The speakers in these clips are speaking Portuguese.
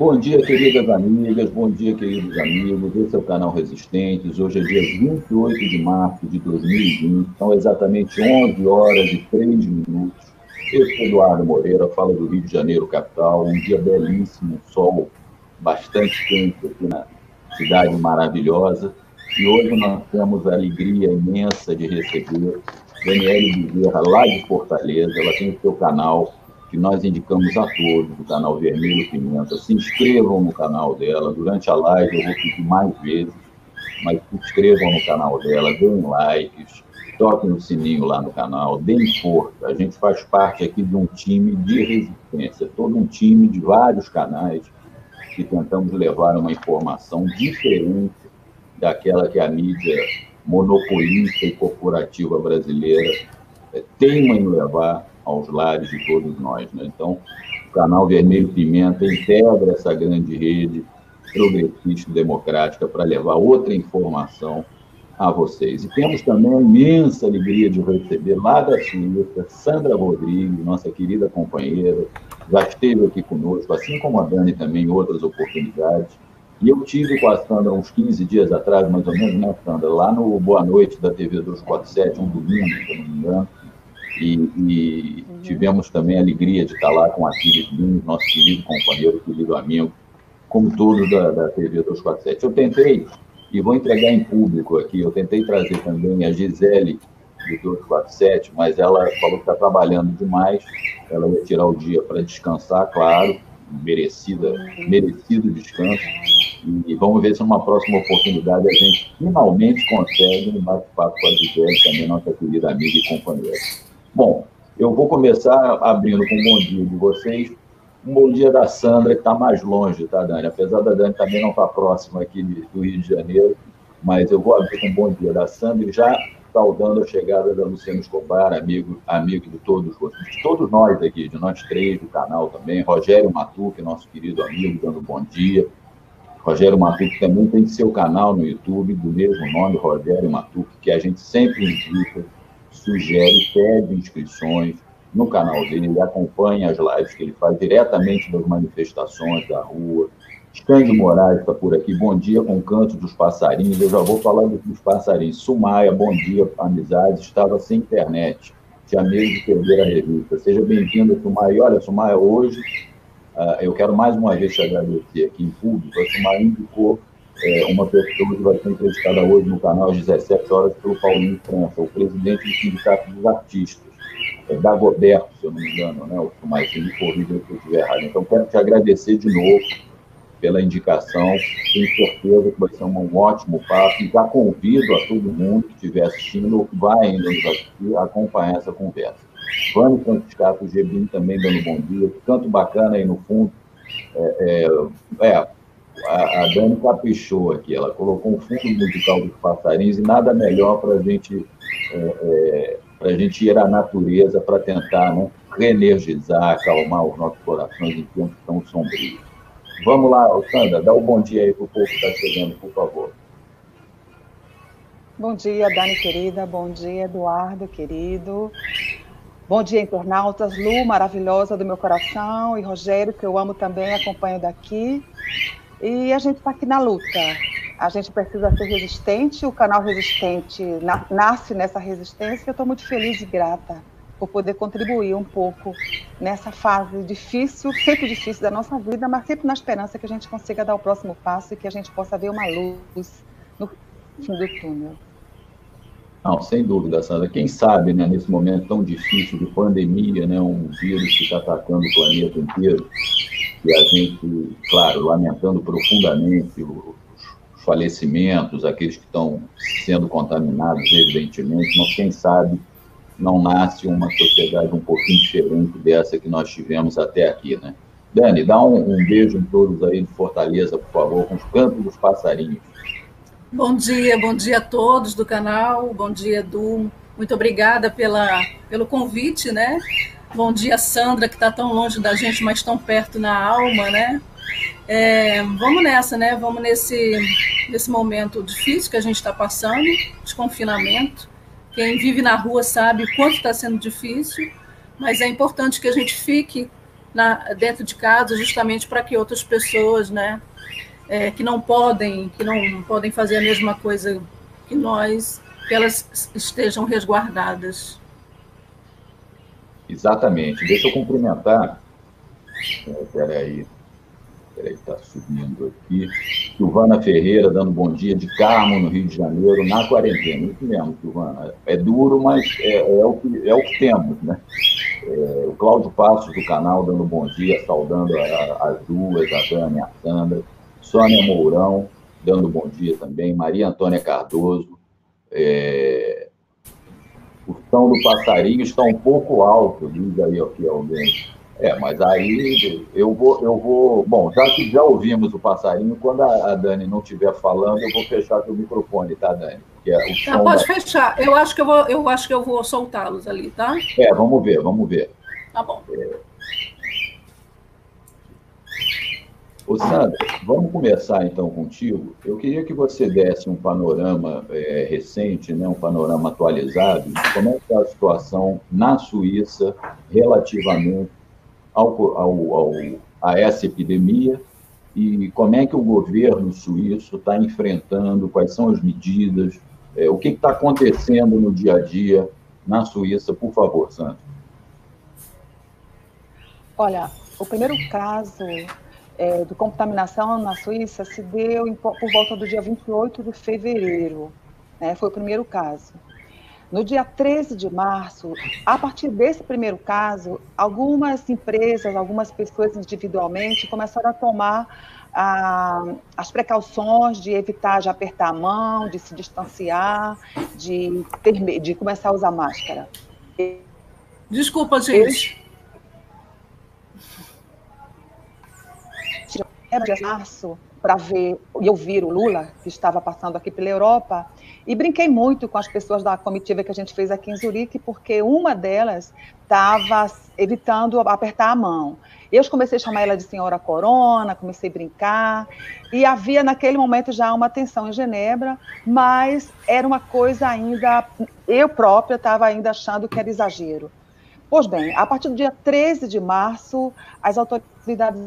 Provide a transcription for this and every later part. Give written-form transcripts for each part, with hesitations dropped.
Bom dia, queridas amigas, bom dia, queridos amigos. Esse é o canal Resistentes. Hoje é dia 28 de março de 2020, são exatamente 11 horas e 3 minutos. Eu sou Eduardo Moreira, falo do Rio de Janeiro, capital. Um dia belíssimo, sol bastante quente aqui na cidade maravilhosa. E hoje nós temos a alegria imensa de receber Daniele Bezerra, lá de Fortaleza. Ela tem o seu canal, que nós indicamos a todos, o canal Vermelho Pimenta. Se inscrevam no canal dela. Durante a live eu vou pedir mais vezes, mas se inscrevam no canal dela, deem likes, toquem o sininho lá no canal, deem força. A gente faz parte aqui de um time de resistência, todo um time de vários canais que tentamos levar uma informação diferente daquela que a mídia monopolista e corporativa brasileira teima em levar aos lares de todos nós, né? Então, o canal Vermelho Pimenta integra essa grande rede progressista e democrática para levar outra informação a vocês. E temos também a imensa alegria de receber lá da Suíça, Sandra Rodrigues, nossa querida companheira, já esteve aqui conosco, assim como a Dani também em outras oportunidades. E eu tive com a Sandra uns 15 dias atrás, mais ou menos, né, Sandra, lá no Boa Noite da TV 247, um domingo, se eu não me engano, e tivemos também a alegria de estar lá com Aquiles Lins, nosso querido companheiro, querido amigo, como todos da TV 247. Eu tentei, e vou entregar em público aqui, eu tentei trazer também a Gisele do 247, mas ela falou que está trabalhando demais, ela ia tirar o dia para descansar, claro, merecido descanso, e vamos ver se numa próxima oportunidade a gente finalmente consegue um bate-papo com a Gisele, também nossa querida amiga e companheira. Bom, eu vou começar abrindo com um bom dia de vocês, um bom dia da Sandra, que está mais longe, tá, Dani? Apesar da Dani também não estar próxima aqui do Rio de Janeiro, mas eu vou abrir com um bom dia da Sandra e já saudando a chegada da Luciano Escobar, amigo de todos nós aqui, de nós três do canal também, Rogério Matuque, nosso querido amigo, dando um bom dia. Rogério Matuque também tem seu canal no YouTube, do mesmo nome, Rogério Matuque, que a gente sempre indica, sugere, pede inscrições no canal dele, ele acompanha as lives que ele faz diretamente das manifestações da rua. Scândio Moraes está por aqui, bom dia com o canto dos passarinhos, eu já vou falar dos passarinhos. Sumaia, bom dia, amizades, estava sem internet, tinha medo de perder a revista. Seja bem-vindo, Sumaia. E olha, Sumaia, hoje eu quero mais uma vez te agradecer aqui em público. A Sumaia indicou uma pessoa que vai ser entrevistada hoje no canal às 17 horas pelo Paulinho França, o presidente do Sindicato dos Artistas, Dagoberto, se eu não me engano, né? O Sumaia, se me corrija se eu estiver errado. Então, quero te agradecer de novo pela indicação, tenho certeza que vai ser um ótimo papo, e já convido a todo mundo que estiver assistindo ou que vai ainda nos assistir a acompanhar essa conversa. Vânia Franciscato Gebim também dando bom dia, que canto bacana aí no fundo. A Dani caprichou aqui, ela colocou um fundo musical dos passarinhos e nada melhor para a gente ir à natureza para tentar, né, reenergizar, acalmar os nossos corações em tempos tão sombrios. Vamos lá, Sandra, dá um bom dia aí para o povo que está chegando, por favor. Bom dia, Dani querida, bom dia, Eduardo querido. Bom dia, internautas, Lu, maravilhosa do meu coração, e Rogério, que eu amo também, acompanho daqui. E a gente está aqui na luta. A gente precisa ser resistente, o canal Resistente nasce nessa resistência. Eu estou muito feliz e grata por poder contribuir um pouco nessa fase difícil, sempre difícil da nossa vida, mas sempre na esperança que a gente consiga dar o próximo passo e que a gente possa ver uma luz no fim do túnel. Não, sem dúvida, Sandra. Quem sabe, né, nesse momento tão difícil de pandemia, né, um vírus que está atacando o planeta inteiro, e a gente, claro, lamentando profundamente os falecimentos, aqueles que estão sendo contaminados, evidentemente, mas quem sabe não nasce uma sociedade um pouquinho diferente dessa que nós tivemos até aqui, né? Dani, dá um beijo em todos aí de Fortaleza, por favor, com os cantos dos passarinhos. Bom dia a todos do canal, bom dia, Edu, muito obrigada pelo convite, né? Bom dia, Sandra, que está tão longe da gente, mas tão perto na alma, né? Vamos nessa, né? Vamos nesse momento difícil que a gente está passando, de confinamento. Quem vive na rua sabe o quanto está sendo difícil, mas é importante que a gente fique dentro de casa, justamente para que outras pessoas, né, que não podem fazer a mesma coisa que nós, que elas estejam resguardadas. Exatamente. Deixa eu cumprimentar. Peraí, está subindo aqui. Silvana Ferreira dando bom dia de Carmo, no Rio de Janeiro, na quarentena. Isso mesmo, Silvana. É duro, mas é o que temos, né? O Cláudio Passos do canal dando bom dia, saudando as duas, a Dani e a Sandra. Sônia Mourão dando bom dia também. Maria Antônia Cardoso. O som do passarinho está um pouco alto, diz aí aqui alguém. Mas aí eu vou... Bom, já ouvimos o passarinho, quando a Dani não estiver falando, eu vou fechar o microfone, tá, Dani? Pode fechar. Eu acho que eu vou soltá-los ali, tá? Vamos ver. Tá bom. Ô, Sandra, vamos começar então contigo. Eu queria que você desse um panorama recente, né, um panorama atualizado, de como é que está a situação na Suíça relativamente a essa epidemia e como é que o governo suíço está enfrentando, quais são as medidas, o que está acontecendo no dia a dia na Suíça. Por favor, Sandra. Olha, o primeiro caso de contaminação na Suíça se deu por volta do dia 28 de fevereiro, né? Foi o primeiro caso. No dia 13 de março, a partir desse primeiro caso, algumas empresas, algumas pessoas individualmente começaram a tomar as precauções de evitar de apertar a mão, de se distanciar, de começar a usar máscara. Desculpa, gente. De março para ver e ouvir o Lula, que estava passando aqui pela Europa, e brinquei muito com as pessoas da comitiva que a gente fez aqui em Zurique, porque uma delas estava evitando apertar a mão. Eu comecei a chamar ela de senhora Corona, comecei a brincar, e havia naquele momento já uma tensão em Genebra, mas era uma coisa ainda, eu própria estava ainda achando que era exagero. Pois bem, a partir do dia 13 de março, as autoridades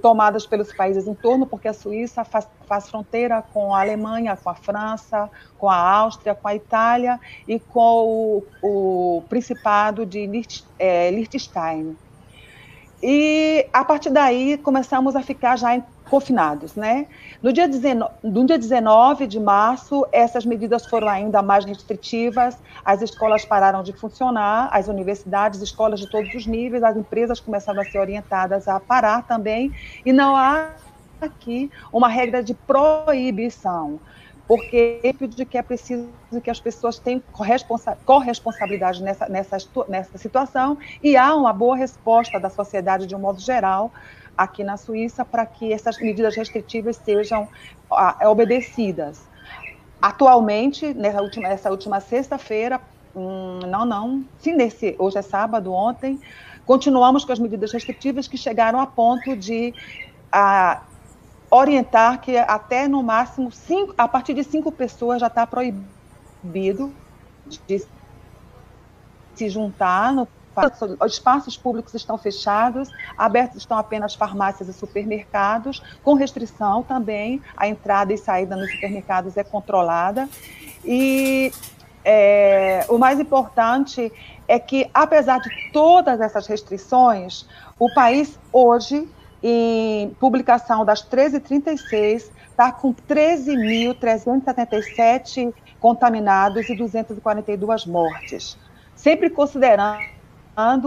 tomadas pelos países em torno, porque a Suíça faz fronteira com a Alemanha, com a França, com a Áustria, com a Itália e com o Principado de Liechtenstein. E, a partir daí, começamos a ficar já confinados, né? No dia 19 de março, essas medidas foram ainda mais restritivas, as escolas pararam de funcionar, as universidades, escolas de todos os níveis, as empresas começaram a ser orientadas a parar também, e não há aqui uma regra de proibição, porque de que é preciso que as pessoas tenham corresponsabilidade nessa situação, e há uma boa resposta da sociedade, de um modo geral, aqui na Suíça, para que essas medidas restritivas sejam obedecidas. Atualmente, nessa última sexta-feira, hoje é sábado, ontem, continuamos com as medidas restritivas que chegaram a ponto de orientar que até no máximo a partir de 5 pessoas já está proibido de se juntar. Os espaços públicos estão fechados, abertos estão apenas farmácias e supermercados, com restrição também, a entrada e saída nos supermercados é controlada. E o mais importante é que, apesar de todas essas restrições, o país hoje, em publicação das 13h36, está com 13.377 contaminados e 242 mortes. Sempre considerando a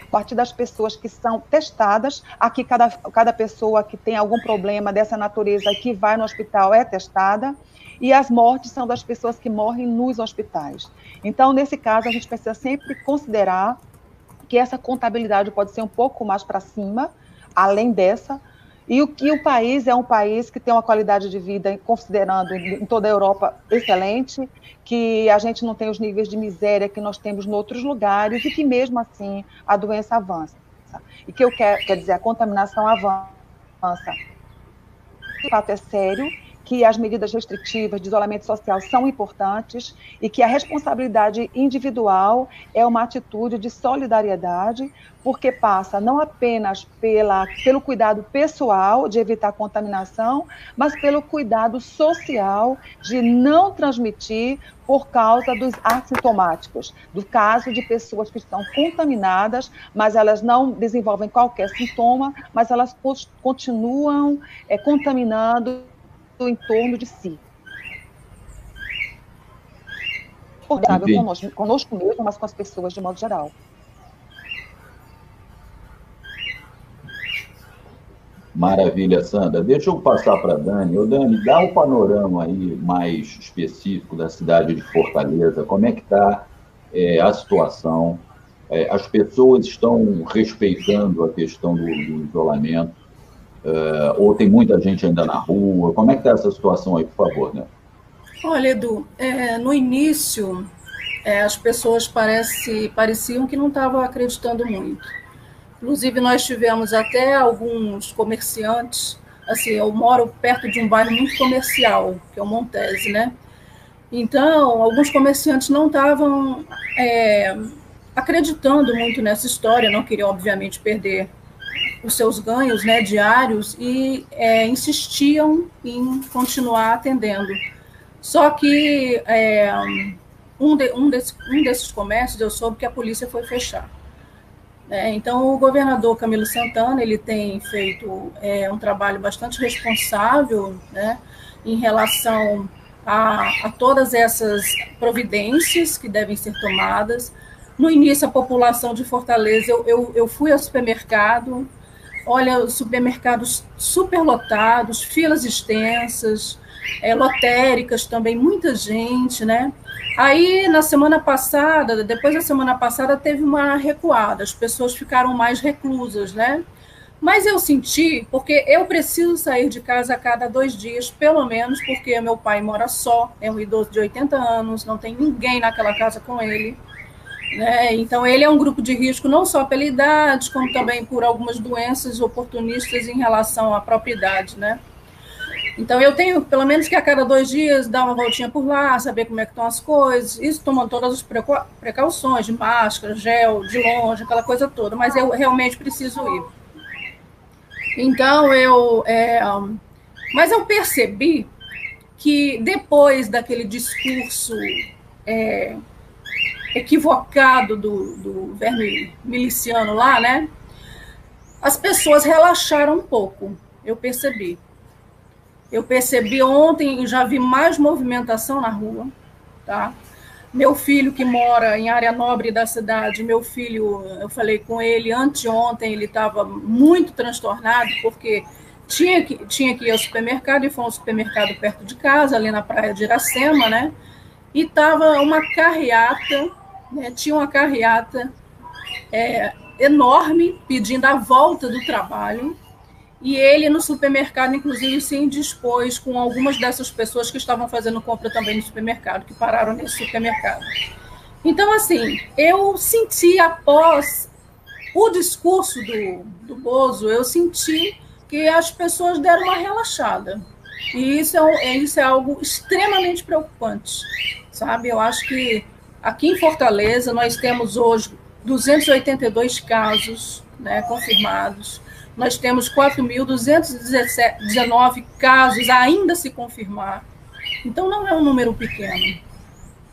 partir das pessoas que são testadas, aqui cada pessoa que tem algum problema dessa natureza que vai no hospital é testada, e as mortes são das pessoas que morrem nos hospitais. Então, nesse caso, a gente precisa sempre considerar que essa contabilidade pode ser um pouco mais para cima, além dessa, e que o país é um país que tem uma qualidade de vida, considerando em toda a Europa, excelente, que a gente não tem os níveis de miséria que nós temos em outros lugares, e que mesmo assim a doença avança. E que quer dizer, a contaminação avança. O fato é sério, que as medidas restritivas de isolamento social são importantes e que a responsabilidade individual é uma atitude de solidariedade, porque passa não apenas pelo cuidado pessoal de evitar contaminação, mas pelo cuidado social de não transmitir por causa dos assintomáticos, do caso de pessoas que estão contaminadas, mas elas não desenvolvem qualquer sintoma, mas elas continuam contaminando o entorno de si. Conosco mesmo, mas com as pessoas de modo geral. Maravilha, Sandra. Deixa eu passar para a Dani. Ô, Dani, dá um panorama aí mais específico da cidade de Fortaleza. Como é que está a situação? As pessoas estão respeitando a questão do isolamento? Ou tem muita gente ainda na rua? Como é que está essa situação aí, por favor, né? Olha, Edu, no início, as pessoas pareciam que não estavam acreditando muito. Inclusive, nós tivemos até alguns comerciantes, assim, eu moro perto de um bairro muito comercial, que é o Montese, né? Então, alguns comerciantes não estavam acreditando muito nessa história, não queriam, obviamente, perder os seus ganhos, né, diários, e insistiam em continuar atendendo. Só que um desses comércios, eu soube que a polícia foi fechar. Então, o governador Camilo Santana, ele tem feito um trabalho bastante responsável, né, em relação a todas essas providências que devem ser tomadas. No início, a população de Fortaleza, eu fui ao supermercado, olha, os supermercados superlotados, filas extensas, lotéricas também, muita gente, né? Aí, na semana passada, depois da semana passada, teve uma recuada, as pessoas ficaram mais reclusas, né? Mas eu senti, porque eu preciso sair de casa a cada 2 dias, pelo menos, porque meu pai mora só, é um idoso de 80 anos, não tem ninguém naquela casa com ele, né? Então, ele é um grupo de risco não só pela idade, como também por algumas doenças oportunistas em relação à própria idade, né? Então, eu tenho, pelo menos que a cada 2 dias, dar uma voltinha por lá, saber como é que estão as coisas, isso tomando todas as precauções, de máscara, gel, de longe, aquela coisa toda, mas eu realmente preciso ir. Então, mas eu percebi que depois daquele discurso equivocado do verme miliciano lá, né, as pessoas relaxaram um pouco, eu percebi. Eu percebi ontem, já vi mais movimentação na rua, tá? Meu filho, que mora em área nobre da cidade, meu filho, eu falei com ele anteontem, ele estava muito transtornado, porque tinha que ir ao supermercado, e foi um supermercado perto de casa, ali na praia de Iracema, né? E estava uma carreata, né? Tinha uma carreata enorme, pedindo a volta do trabalho, e ele no supermercado, inclusive, se indispôs com algumas dessas pessoas que estavam fazendo compra também no supermercado, que pararam nesse supermercado. Então, assim, eu senti, após o discurso do Bozo, eu senti que as pessoas deram uma relaxada. E isso é algo extremamente preocupante, sabe? Eu acho que aqui em Fortaleza nós temos hoje 282 casos, né, confirmados. Nós temos 4.219 casos ainda a se confirmar. Então, não é um número pequeno.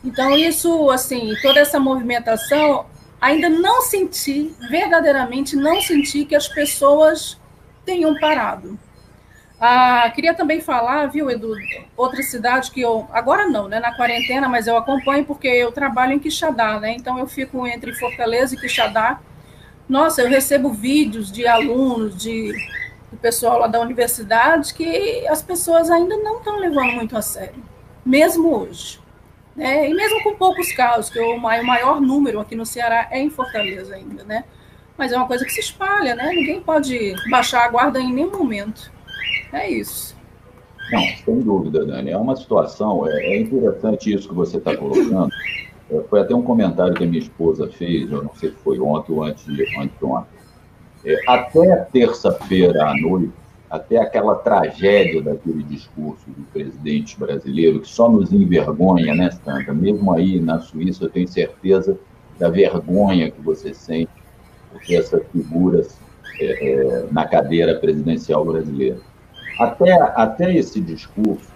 Então, isso, assim, toda essa movimentação, ainda não senti, verdadeiramente não senti que as pessoas tenham parado. Queria também falar, viu, Edu, outra cidade que eu, agora não, né, na quarentena, mas eu acompanho porque eu trabalho em Quixadá, né, então eu fico entre Fortaleza e Quixadá. Nossa, eu recebo vídeos de alunos, do pessoal lá da universidade, que as pessoas ainda não estão levando muito a sério, mesmo hoje. E mesmo com poucos casos, que o maior número aqui no Ceará é em Fortaleza ainda, né? Mas é uma coisa que se espalha, né? Ninguém pode baixar a guarda em nenhum momento. É isso. Não, sem dúvida, Dani. É uma situação, é interessante isso que você está colocando. Foi até um comentário que a minha esposa fez, eu não sei se foi ontem ou anteontem. Até terça-feira à noite, até aquela tragédia daquele discurso do presidente brasileiro, que só nos envergonha, né, Sandra? Mesmo aí na Suíça, eu tenho certeza da vergonha que você sente por ter essa figura na cadeira presidencial brasileira. Até esse discurso,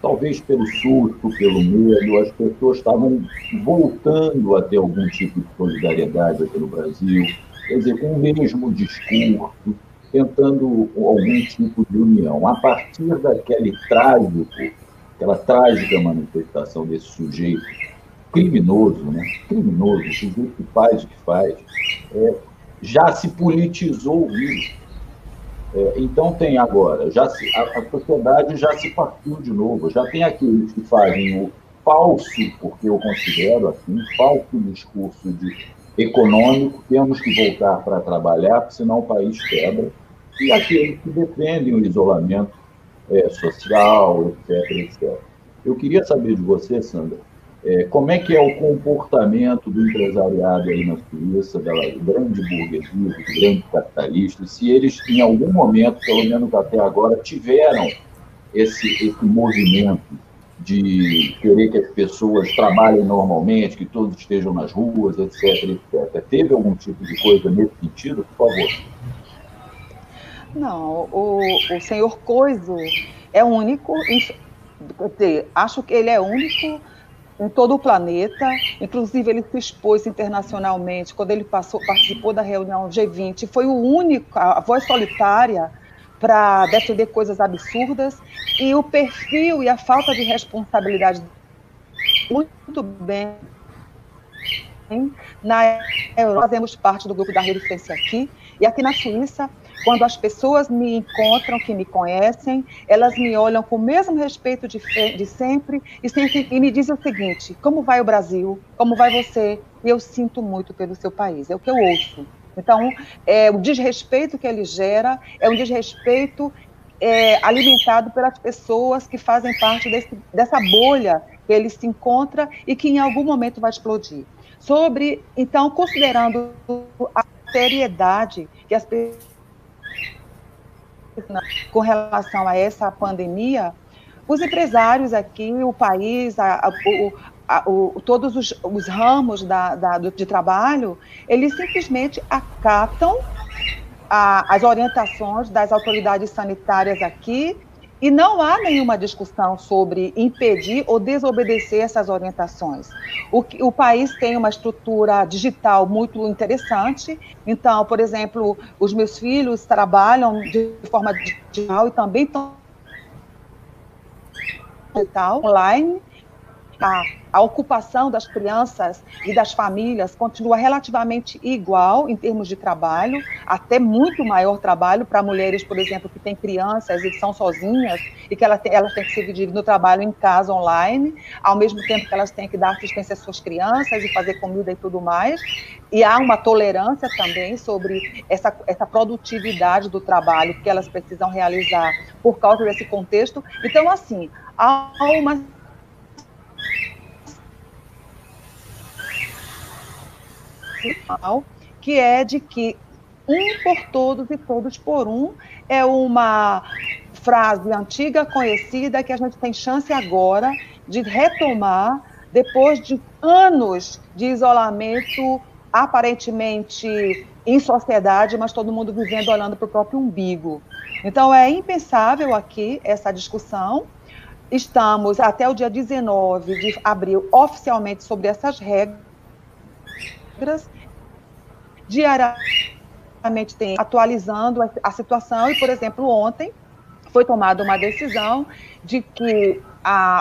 talvez pelo susto, pelo medo, as pessoas estavam voltando a ter algum tipo de solidariedade aqui no Brasil, quer dizer, com o mesmo discurso, tentando algum tipo de união. A partir aquela trágica manifestação desse sujeito criminoso, né? Criminoso, o sujeito que faz o que faz, já se politizou o vírus. Então tem agora, a sociedade já se partiu de novo, já tem aqueles que fazem o falso, porque eu considero assim, falso discurso econômico, temos que voltar para trabalhar, porque senão o país quebra, e aqueles que defendem o isolamento social, etc, etc. Eu queria saber de você, Sandra, como é que é o comportamento do empresariado aí na Suíça, da grande burguesia, dos grandes capitalistas, se eles, em algum momento, pelo menos até agora, tiveram esse movimento de querer que as pessoas trabalhem normalmente, que todos estejam nas ruas, etc, etc. Teve algum tipo de coisa nesse sentido? Por favor. Não, o senhor Coiso é único, acho que ele é único em todo o planeta, inclusive ele se expôs internacionalmente, quando ele participou da reunião G20, foi o único, a voz solitária para defender coisas absurdas, e o perfil e a falta de responsabilidade muito bem na Europa, fazemos parte do grupo da resistência aqui, e aqui na Suíça, quando as pessoas me encontram, que me conhecem, elas me olham com o mesmo respeito de sempre e me dizem o seguinte: como vai o Brasil? Como vai você? E eu sinto muito pelo seu país, é o que eu ouço. Então, o desrespeito que ele gera é um desrespeito alimentado pelas pessoas que fazem parte dessa bolha que ele se encontra e que em algum momento vai explodir. Então, considerando a seriedade que as pessoas com relação a essa pandemia, os empresários aqui, o país, todos os ramos de trabalho, eles simplesmente acatam as orientações das autoridades sanitárias aqui, e não há nenhuma discussão sobre impedir ou desobedecer essas orientações. O país tem uma estrutura digital muito interessante, então, por exemplo, os meus filhos trabalham de forma digital e também estão digital, online. A ocupação das crianças e das famílias continua relativamente igual em termos de trabalho, até muito maior trabalho para mulheres, por exemplo, que têm crianças e que são sozinhas e que elas têm que se dividir no trabalho em casa, online, ao mesmo tempo que elas têm que dar assistência às suas crianças e fazer comida e tudo mais. E há uma tolerância também sobre essa produtividade do trabalho que elas precisam realizar por causa desse contexto. Então, assim, há uma que é de que um por todos e todos por um é uma frase antiga, conhecida, que a gente tem chance agora de retomar depois de anos de isolamento, aparentemente em sociedade, mas todo mundo vivendo olhando para o próprio umbigo. Então, é impensável aqui essa discussão. Estamos até o dia 19 de abril oficialmente sobre essas regras. Diariamente tem atualizando a situação, e, por exemplo, ontem foi tomada uma decisão de que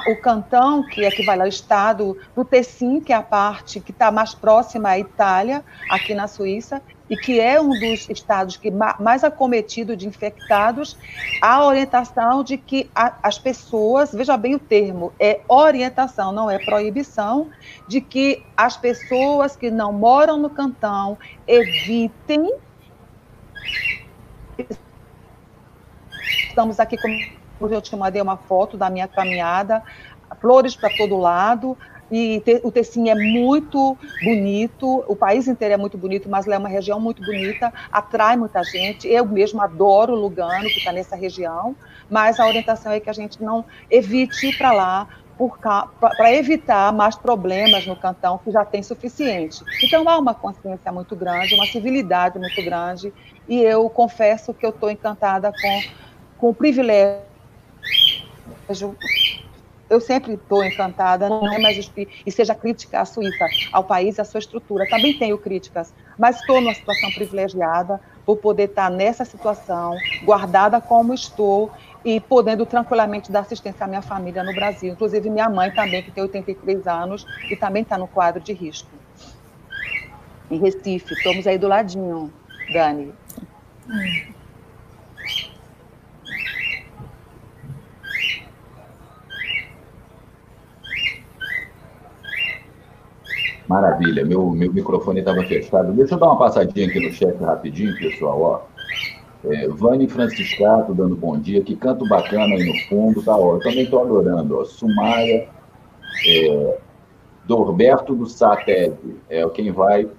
o cantão, que equivale ao estado do Tessin, que é a parte que está mais próxima à Itália, aqui na Suíça, e que é um dos estados que mais acometido de infectados, a orientação de que as pessoas, veja bem o termo, é orientação, não é proibição, de que as pessoas que não moram no cantão evitem. Estamos aqui, como eu te mandei uma foto da minha caminhada, flores para todo lado, E o Tecim é muito bonito, o país inteiro é muito bonito, mas lá é uma região muito bonita, atrai muita gente. Eu mesmo adoro Lugano, que está nessa região, mas a orientação é que a gente não evite ir para lá, para evitar mais problemas no cantão, que já tem suficiente. Então, há uma consciência muito grande, uma civilidade muito grande, e eu confesso que eu estou encantada com o privilégio. Eu sempre estou encantada, não é mais e seja crítica à Suíça, ao país e à sua estrutura. Também tenho críticas, mas estou numa situação privilegiada por poder estar nessa situação, guardada como estou e podendo tranquilamente dar assistência à minha família no Brasil. Inclusive, minha mãe também, que tem 83 anos e também está no quadro de risco. Em Recife, estamos aí do ladinho, Dani. Maravilha, meu microfone estava fechado. Deixa eu dar uma passadinha aqui no chat rapidinho, pessoal. Ó. Vani Franciscato dando bom dia, que canto bacana aí no fundo, tá? Ó, eu também estou adorando. Ó. Sumaia, Dorberto do Sated, quem vai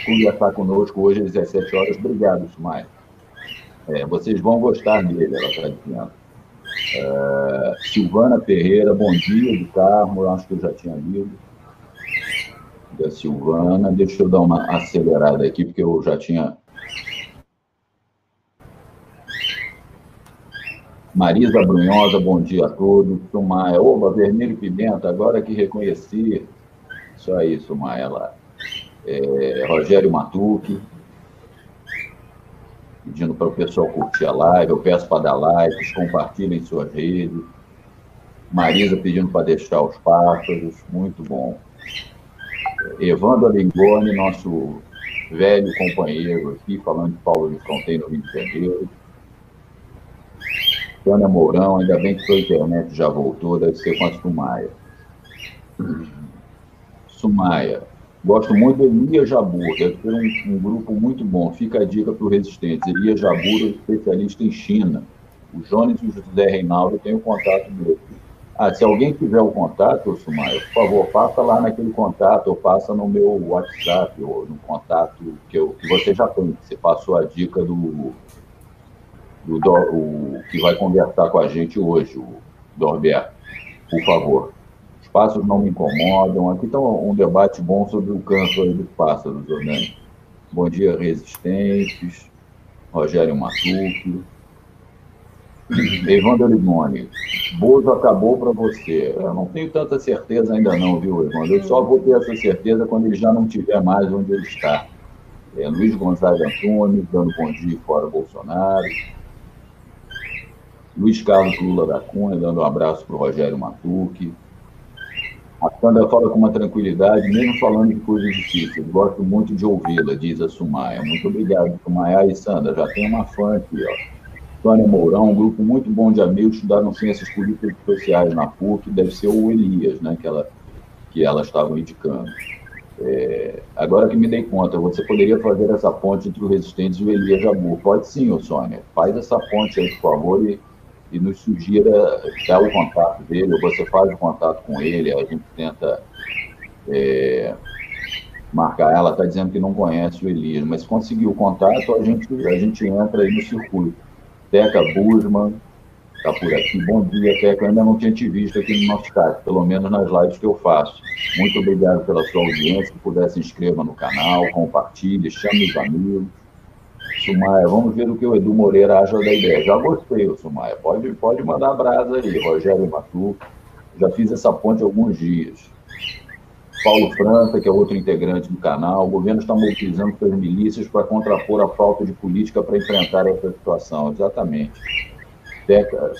conversar conosco hoje às 17 horas. Obrigado, Sumaia. Vocês vão gostar dele, ela está dizendo. Silvana Ferreira, bom dia, do Carmo, acho que eu já tinha lido. Da Silvana, deixa eu dar uma acelerada aqui, porque eu já tinha... Marisa Brunhosa, bom dia a todos. Sumaia, oba, vermelho e pimenta, agora que reconheci. Isso aí, Sumaia, lá. Rogério Matuque, pedindo para o pessoal curtir a live, eu peço para dar likes, compartilhem suas redes. Marisa pedindo para deixar os pássaros, muito bom. Evandro Alengoni, nosso velho companheiro aqui, falando de Paulo de Fronteira, no Rio de Janeiro. Ana Mourão, ainda bem que sua internet já voltou, deve ser com a Sumaia. Sumaia, gosto muito do Elias Jabur, deve ser um grupo muito bom. Fica a dica para os resistentes. Elias Jabur é especialista em China. O Jones e o José Reinaldo têm o contato dele. Se alguém tiver o contato, Sumaia, por favor, passa lá naquele contato, ou passa no meu WhatsApp, ou no contato que você já tem. Você passou a dica do que vai conversar com a gente hoje, o Dorberto, por favor. Os pássaros não me incomodam. Aqui está um debate bom sobre o canto aí dos pássaros, Orlando. Bom dia, resistentes. Rogério Matuque. Evandro Limone, Bozo acabou para você. Eu não tenho tanta certeza ainda não, viu, Evandro? Eu só vou ter essa certeza quando ele já não estiver mais onde ele está. Luiz Gonzaga Antunes, dando bom dia fora Bolsonaro. Luiz Carlos Lula da Cunha, dando um abraço para o Rogério Matuque. A Sandra fala com uma tranquilidade, mesmo falando de coisas difíceis. Gosto muito de ouvi-la, diz a Sumaia. Muito obrigado, Sumaia. E Sandra, já tem uma fã aqui, ó. Tônia Mourão, um grupo muito bom de amigos, estudaram ciências políticas e sociais na PUC, deve ser o Elias, né, que elas estavam indicando. Agora que me dei conta, você poderia fazer essa ponte entre o Resistentes e o Elias Jabur. Pode sim, ô Sônia. Faz essa ponte aí, por favor, e nos sugira, dá o contato dele, ou você faz o contato com ele, a gente tenta marcar. Ela está dizendo que não conhece o Elias, mas se conseguir o contato, a gente entra aí no circuito. Teca Busman está por aqui. Bom dia, Teca. Eu ainda não tinha te visto aqui no nosso chat, pelo menos nas lives que eu faço. Muito obrigado pela sua audiência. Se puder, se inscreva no canal, compartilhe, chame os amigos. Sumaia, vamos ver o que o Edu Moreira acha da ideia. Já gostei, Sumaia. Pode mandar brasa aí. Rogério Matu. Já fiz essa ponte há alguns dias. Paulo França, que é outro integrante do canal. O governo está mobilizando suas milícias para contrapor a falta de política para enfrentar essa situação. Exatamente. Teca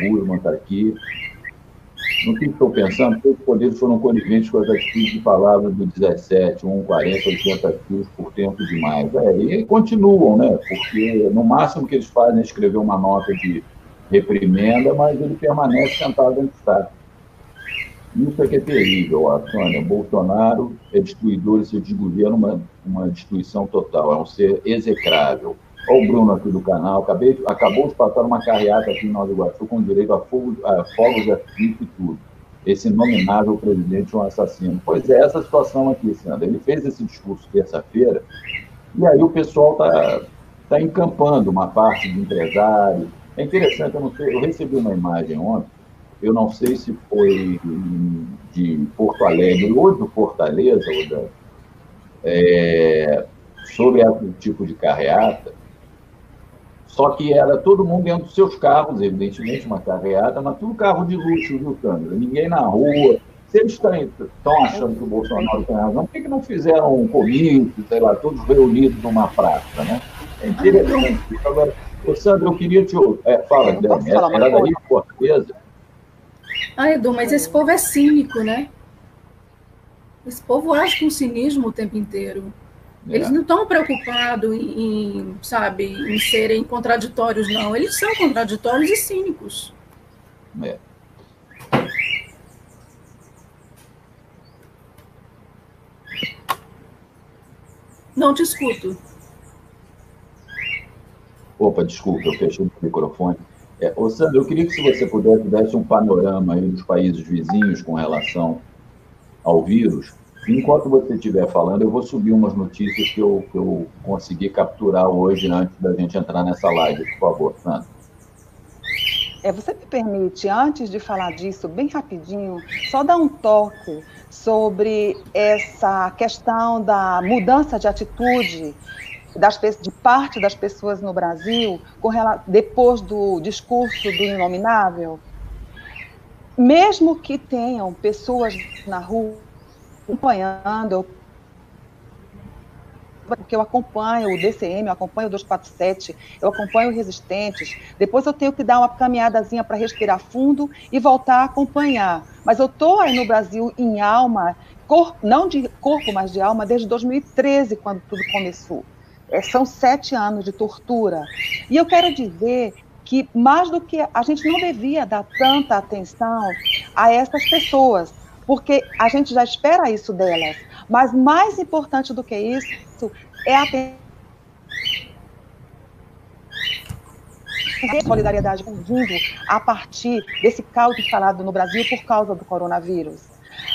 Burman está aqui. No que estou pensando, todos os poderes foram coniventes com as atitudes de palavras do 17, 40, 80 quilos por tempo demais. E continuam, né? Porque no máximo que eles fazem é escrever uma nota de reprimenda, mas ele permanece sentado onde está. Isso é que é terrível, Sônia. Bolsonaro é destruidor e seu desgoverno uma destruição total. É um ser execrável. Olha o Bruno aqui do canal. Acabou de passar uma carreata aqui em Nova Iguaçu com direito a fogos de artifício e tudo. esse nominável presidente um assassino. Pois é, essa situação aqui, Sandra. Ele fez esse discurso terça-feira, e aí o pessoal está encampando uma parte de empresários. É interessante, eu não sei, eu recebi uma imagem ontem, eu não sei se foi de Porto Alegre ou de Fortaleza, sobre esse tipo de carreata, só que era todo mundo dentro dos seus carros, evidentemente, uma carreata, mas tudo carro de luxo, viu, Câmara? Ninguém na rua. Se eles estão achando que o Bolsonaro tem razão, por que não fizeram um comício, sei lá, todos reunidos numa praça, né? É interessante. Agora, Sandra, eu queria te... fala, Dani, era daí de Fortaleza? Edu, mas esse povo é cínico, né? Esse povo age com cinismo o tempo inteiro. Eles não estão preocupados em serem contraditórios, não. Eles são contraditórios e cínicos. Não te escuto. Opa, desculpa, eu fechei o microfone. Sandra, eu queria que, se você pudesse, desse um panorama aí dos países vizinhos com relação ao vírus. Enquanto você estiver falando, eu vou subir umas notícias que eu consegui capturar hoje, antes da gente entrar nessa live, por favor, Sandra. Você me permite, antes de falar disso, bem rapidinho, só dar um toque sobre essa questão da mudança de atitude de parte das pessoas no Brasil, depois do discurso do inominável? Mesmo que tenham pessoas na rua acompanhando, porque eu acompanho o DCM, eu acompanho o 247, eu acompanho o Resistentes, depois eu tenho que dar uma caminhadazinha para respirar fundo e voltar a acompanhar. Mas eu estou aí no Brasil em alma, não de corpo, mas de alma, desde 2013, quando tudo começou. São 7 anos de tortura. E eu quero dizer que, mais do que a gente não devia dar tanta atenção a essas pessoas, porque a gente já espera isso delas, mas mais importante do que isso é a solidariedade vindo a partir desse caos instalado no Brasil por causa do coronavírus.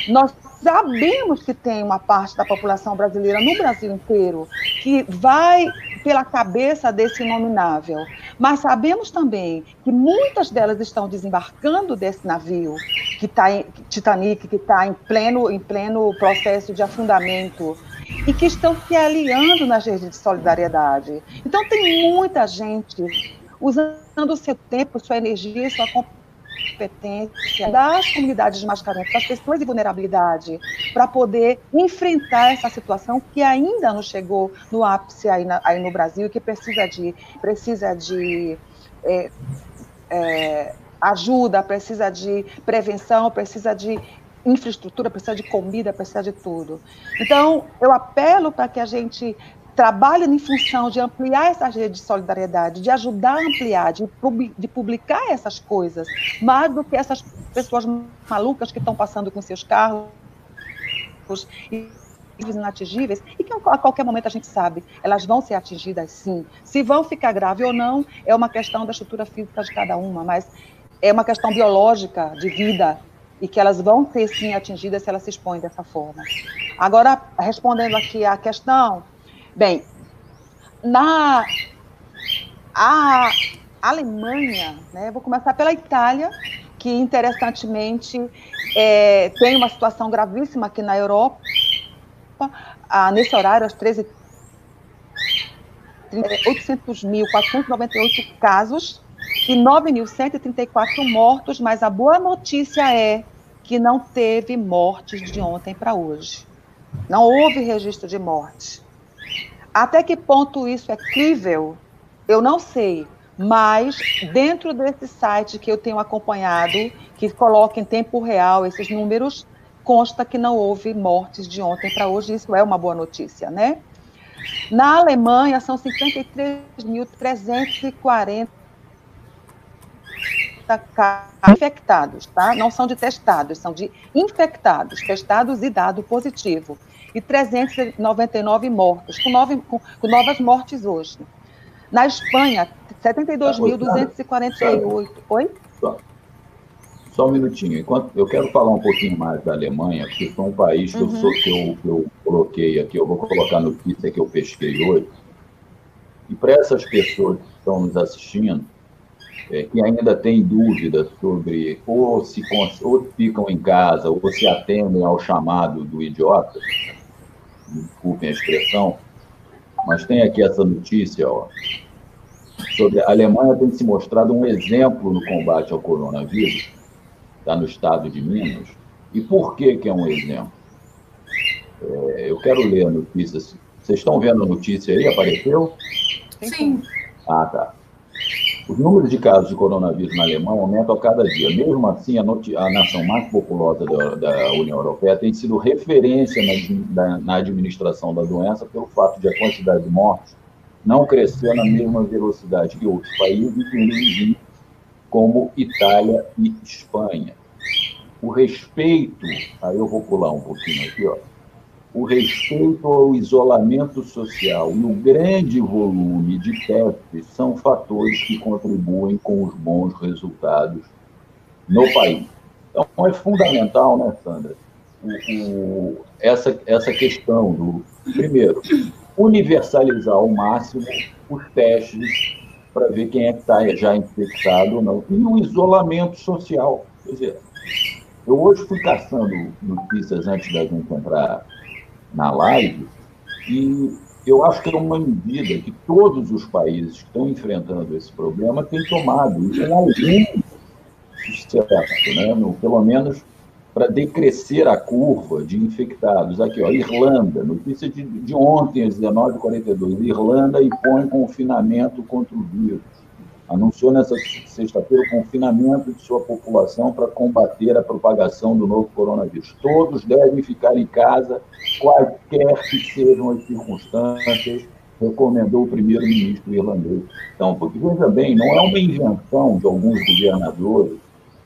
Nós sabemos que tem uma parte da população brasileira no Brasil inteiro que vai pela cabeça desse inominável, mas sabemos também que muitas delas estão desembarcando desse navio, que está em Titanic, que está em pleno processo de afundamento, e que estão se aliando nas redes de solidariedade. Então, tem muita gente usando o seu tempo, sua energia, sua competência das comunidades mais carentes, das pessoas de vulnerabilidade, para poder enfrentar essa situação que ainda não chegou no ápice aí no Brasil e que precisa de ajuda, precisa de prevenção, precisa de infraestrutura, precisa de comida, precisa de tudo. Então, eu apelo para que a gente trabalhe em função de ampliar essa rede de solidariedade, de ajudar a ampliar, de publicar essas coisas, mais do que essas pessoas malucas que estão passando com seus carros inatingíveis, e que a qualquer momento a gente sabe, elas vão ser atingidas sim. Se vão ficar grave ou não, é uma questão da estrutura física de cada uma, mas é uma questão biológica de vida, e que elas vão ser sim atingidas se elas se expõem dessa forma. Agora, respondendo aqui à questão, bem, na Alemanha, né, vou começar pela Itália, que interessantemente tem uma situação gravíssima aqui na Europa. Nesse horário, às 13h30, 800.498 casos e 9.134 mortos, mas a boa notícia é que não teve mortes de ontem para hoje. Não houve registro de morte. Até que ponto isso é crível, eu não sei, mas dentro desse site que eu tenho acompanhado, que coloca em tempo real esses números, consta que não houve mortes de ontem para hoje, isso é uma boa notícia, né? Na Alemanha, são 53.340 infectados, tá? Não são de testados, são de infectados, testados e dado positivo. E 399 mortos, com novas mortes hoje. Na Espanha, 72.248. Oi? Só um minutinho. Enquanto eu quero falar um pouquinho mais da Alemanha, porque foi um país que eu coloquei aqui, eu vou colocar a notícia que eu pesquei hoje. E para essas pessoas que estão nos assistindo, que ainda têm dúvidas sobre ou ficam em casa ou se atendem ao chamado do idiota, desculpem a expressão, mas tem aqui essa notícia, ó, sobre a Alemanha tem se mostrado um exemplo no combate ao coronavírus, está no estado de Minas. E por que é um exemplo? Eu quero ler a notícia. Vocês estão vendo a notícia aí? Apareceu? Sim. Ah, tá. Os números de casos de coronavírus na Alemanha aumentam a cada dia. Mesmo assim, a nação mais populosa da União Europeia tem sido referência na administração da doença pelo fato de a quantidade de mortes não crescer na mesma velocidade que outros países, incluindo como Itália e Espanha. O respeito, aí eu vou pular um pouquinho aqui, ó. O respeito ao isolamento social e o grande volume de testes são fatores que contribuem com os bons resultados no país. Então, é fundamental, né, Sandra, essa questão do, primeiro, universalizar ao máximo os testes para ver quem é que está já infectado ou não. E o isolamento social. Quer dizer, eu hoje fui caçando notícias antes da gente entrar na live, e eu acho que é uma medida que todos os países que estão enfrentando esse problema têm tomado, e com algum sucesso, né? Pelo menos para decrescer a curva de infectados. Aqui, ó, Irlanda, notícia de ontem, às 19h42, Irlanda impõe confinamento contra o vírus. Anunciou nessa sexta-feira o confinamento de sua população para combater a propagação do novo coronavírus. Todos devem ficar em casa, quaisquer que sejam as circunstâncias, recomendou o primeiro-ministro irlandês. Então, porque, veja bem, não é uma invenção de alguns governadores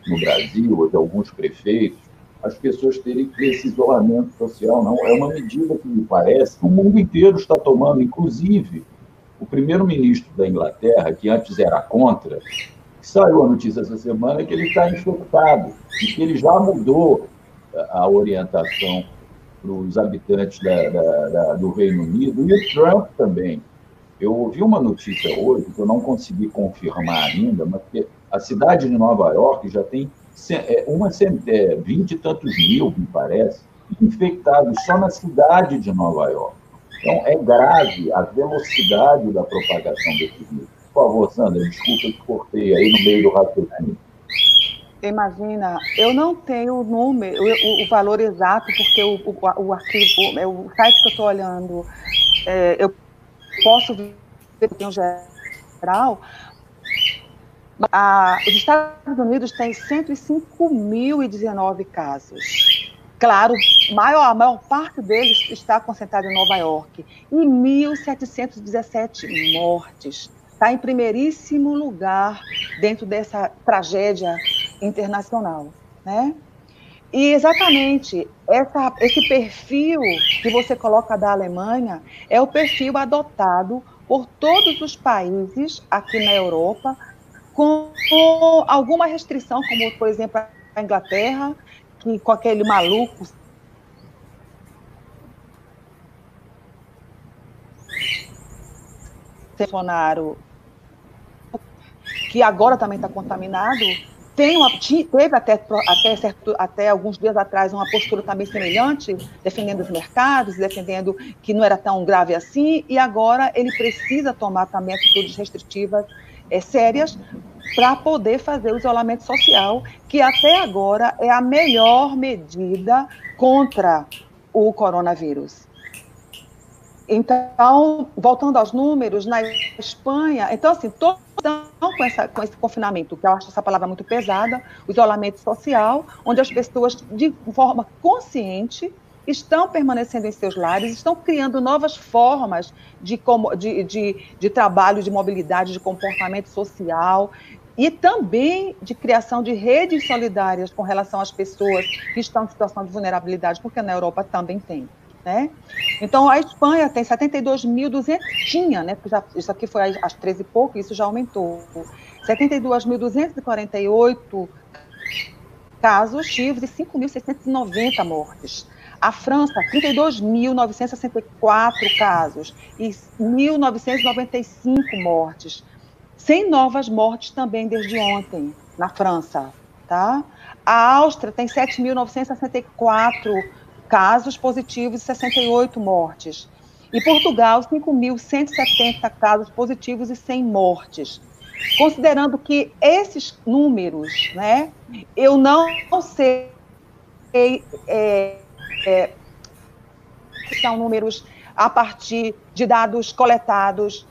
no Brasil, ou de alguns prefeitos, as pessoas terem que ter esse isolamento social, não. É uma medida que me parece que o mundo inteiro está tomando, inclusive o primeiro-ministro da Inglaterra, que antes era contra, saiu a notícia essa semana que ele está infectado e que ele já mudou a orientação para os habitantes do Reino Unido, e o Trump também. Eu ouvi uma notícia hoje, que eu não consegui confirmar ainda, mas que a cidade de Nova York já tem 20 e tantos mil, me parece, infectados só na cidade de Nova York. Então, é grave a velocidade da propagação desse vírus. Por favor, Sandra, desculpa, eu te cortei aí no meio do raciocínio. Imagina, eu não tenho o número, o valor exato, porque o arquivo, o site que eu estou olhando, eu posso ver em geral. Os Estados Unidos têm 105.019 casos. Claro, a maior parte deles está concentrada em Nova York. E 1.717 mortes. Está em primeiríssimo lugar dentro dessa tragédia internacional, né? E exatamente esse perfil que você coloca da Alemanha é o perfil adotado por todos os países aqui na Europa, com alguma restrição, como, por exemplo, a Inglaterra, que com aquele maluco Bolsonaro, que agora também está contaminado, teve até alguns dias atrás uma postura também semelhante, defendendo os mercados, defendendo que não era tão grave assim, e agora ele precisa tomar também atitudes restritivas sérias para poder fazer o isolamento social, que até agora é a melhor medida contra o coronavírus. Então, voltando aos números, na Espanha, então, assim, todos estão com esse confinamento, que eu acho essa palavra muito pesada, o isolamento social, onde as pessoas, de forma consciente, estão permanecendo em seus lares, estão criando novas formas de trabalho, de mobilidade, de comportamento social, e também de criação de redes solidárias com relação às pessoas que estão em situação de vulnerabilidade, porque na Europa também tem, né? Então, a Espanha tem 72.200, tinha, né? Isso aqui foi às 13 e pouco, isso já aumentou. 72.248 casos ativos e 5.690 mortes. A França, 32.964 casos e 1.995 mortes. 100 novas mortes também desde ontem, na França. Tá? A Áustria tem 7.964 casos positivos e 68 mortes. E Portugal, 5.170 casos positivos e 100 mortes. Considerando que esses números, né, eu não sei são números a partir de dados coletados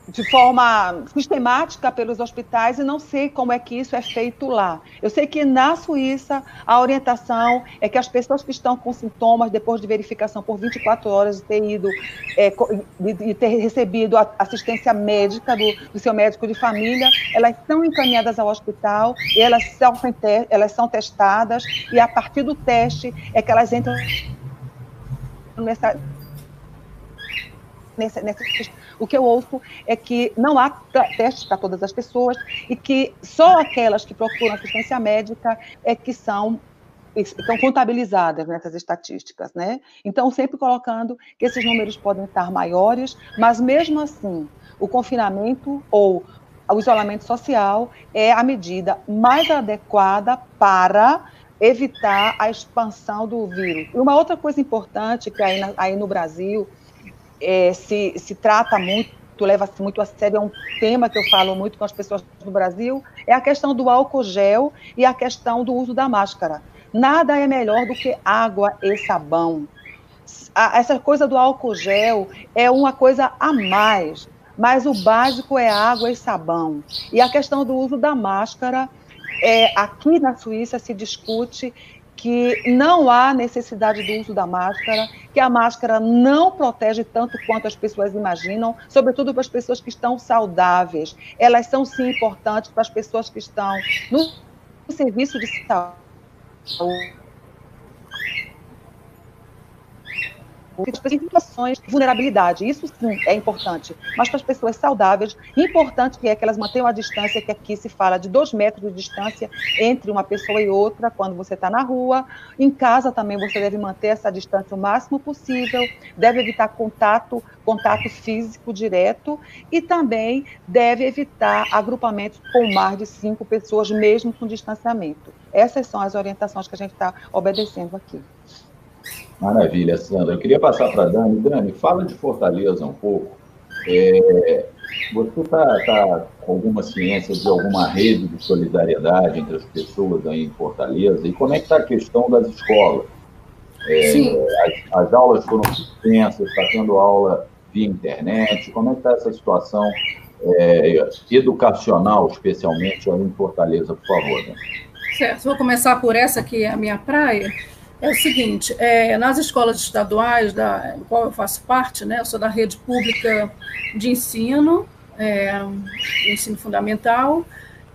de forma sistemática pelos hospitais e não sei como é que isso é feito lá. Eu sei que na Suíça a orientação é que as pessoas que estão com sintomas depois de verificação por 24 horas de ter ido de ter recebido assistência médica do seu médico de família, elas são encaminhadas ao hospital e elas são testadas e a partir do teste é que elas entram nessa o que eu ouço é que não há testes para todas as pessoas e que só aquelas que procuram assistência médica é que estão contabilizadas nessas estatísticas, né? Então, sempre colocando que esses números podem estar maiores, mas mesmo assim, o confinamento ou o isolamento social é a medida mais adequada para evitar a expansão do vírus. E uma outra coisa importante que aí no Brasil se trata muito, leva-se muito a sério, é um tema que eu falo muito com as pessoas do Brasil, é a questão do álcool gel e a questão do uso da máscara. Nada é melhor do que água e sabão. Essa coisa do álcool gel é uma coisa a mais, mas o básico é água e sabão. E a questão do uso da máscara, aqui na Suíça se discute que não há necessidade do uso da máscara, que a máscara não protege tanto quanto as pessoas imaginam, sobretudo para as pessoas que estão saudáveis. Elas são, sim, importantes para as pessoas que estão no serviço de saúde, em situações de vulnerabilidade, isso sim é importante, mas para as pessoas saudáveis, importante que elas mantenham a distância, que aqui se fala de 2 metros de distância entre uma pessoa e outra, quando você está na rua. Em casa também você deve manter essa distância o máximo possível, deve evitar contato físico direto e também deve evitar agrupamentos com mais de 5 pessoas, mesmo com distanciamento. Essas são as orientações que a gente está obedecendo aqui. Maravilha, Sandra. Eu queria passar para a Dani. Dani, fala de Fortaleza um pouco. Você está com alguma ciência de alguma rede de solidariedade entre as pessoas aí em Fortaleza? E como é que está a questão das escolas? Sim. As aulas foram suspensas, está tendo aula via internet. Como é que está essa situação educacional, especialmente aí em Fortaleza, por favor, Dani? Certo. Vou começar por essa, que é a minha praia. É o seguinte, nas escolas estaduais, da qual eu faço parte, né, eu sou da rede pública de ensino, ensino fundamental,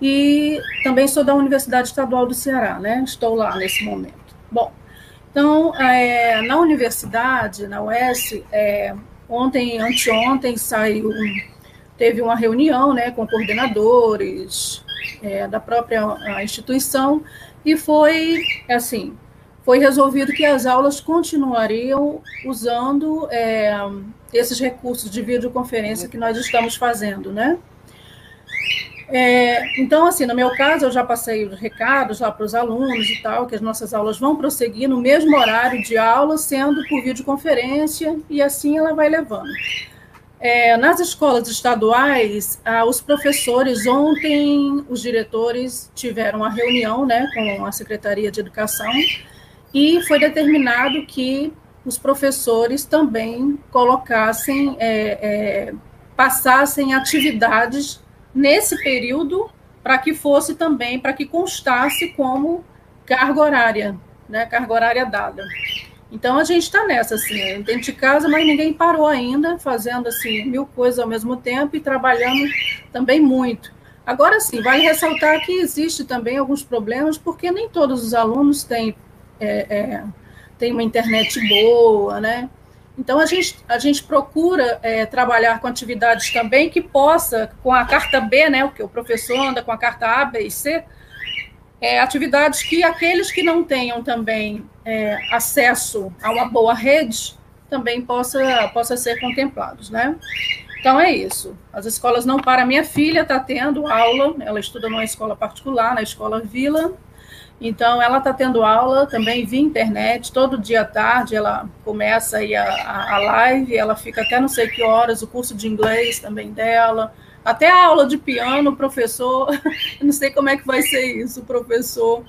e também sou da Universidade Estadual do Ceará, né, estou lá nesse momento. Bom, então, na universidade, na UES, anteontem teve uma reunião, né, com coordenadores da própria instituição, e foi assim, foi resolvido que as aulas continuariam usando esses recursos de videoconferência que nós estamos fazendo, né? Então, assim, no meu caso, eu já passei os recados lá para os alunos e tal, que as nossas aulas vão prosseguir no mesmo horário de aula, sendo por videoconferência, e assim ela vai levando. Nas escolas estaduais, os professores, ontem, os diretores tiveram uma reunião, né, com a Secretaria de Educação, e foi determinado que os professores também passassem atividades nesse período para que fosse também, para que constasse como carga horária, né, carga horária dada. Então, a gente está nessa, assim, dentro de casa, mas ninguém parou ainda, fazendo, assim, 1000 coisas ao mesmo tempo e trabalhando também muito. Agora, sim, vale ressaltar que existe também alguns problemas, porque nem todos os alunos têm uma internet boa, né? Então, a gente procura trabalhar com atividades também que possa, com a carta B, né, o professor anda com a carta A, B e C, atividades que aqueles que não tenham também acesso a uma boa rede também possa ser contemplados, né? Então, é isso. As escolas não param. Minha filha está tendo aula, ela estuda numa escola particular, na Escola Vila. Então, ela está tendo aula também via internet, todo dia à tarde ela começa aí a live, ela fica até não sei que horas, o curso de inglês também dela, até a aula de piano, o professor, não sei como é que vai ser isso, o professor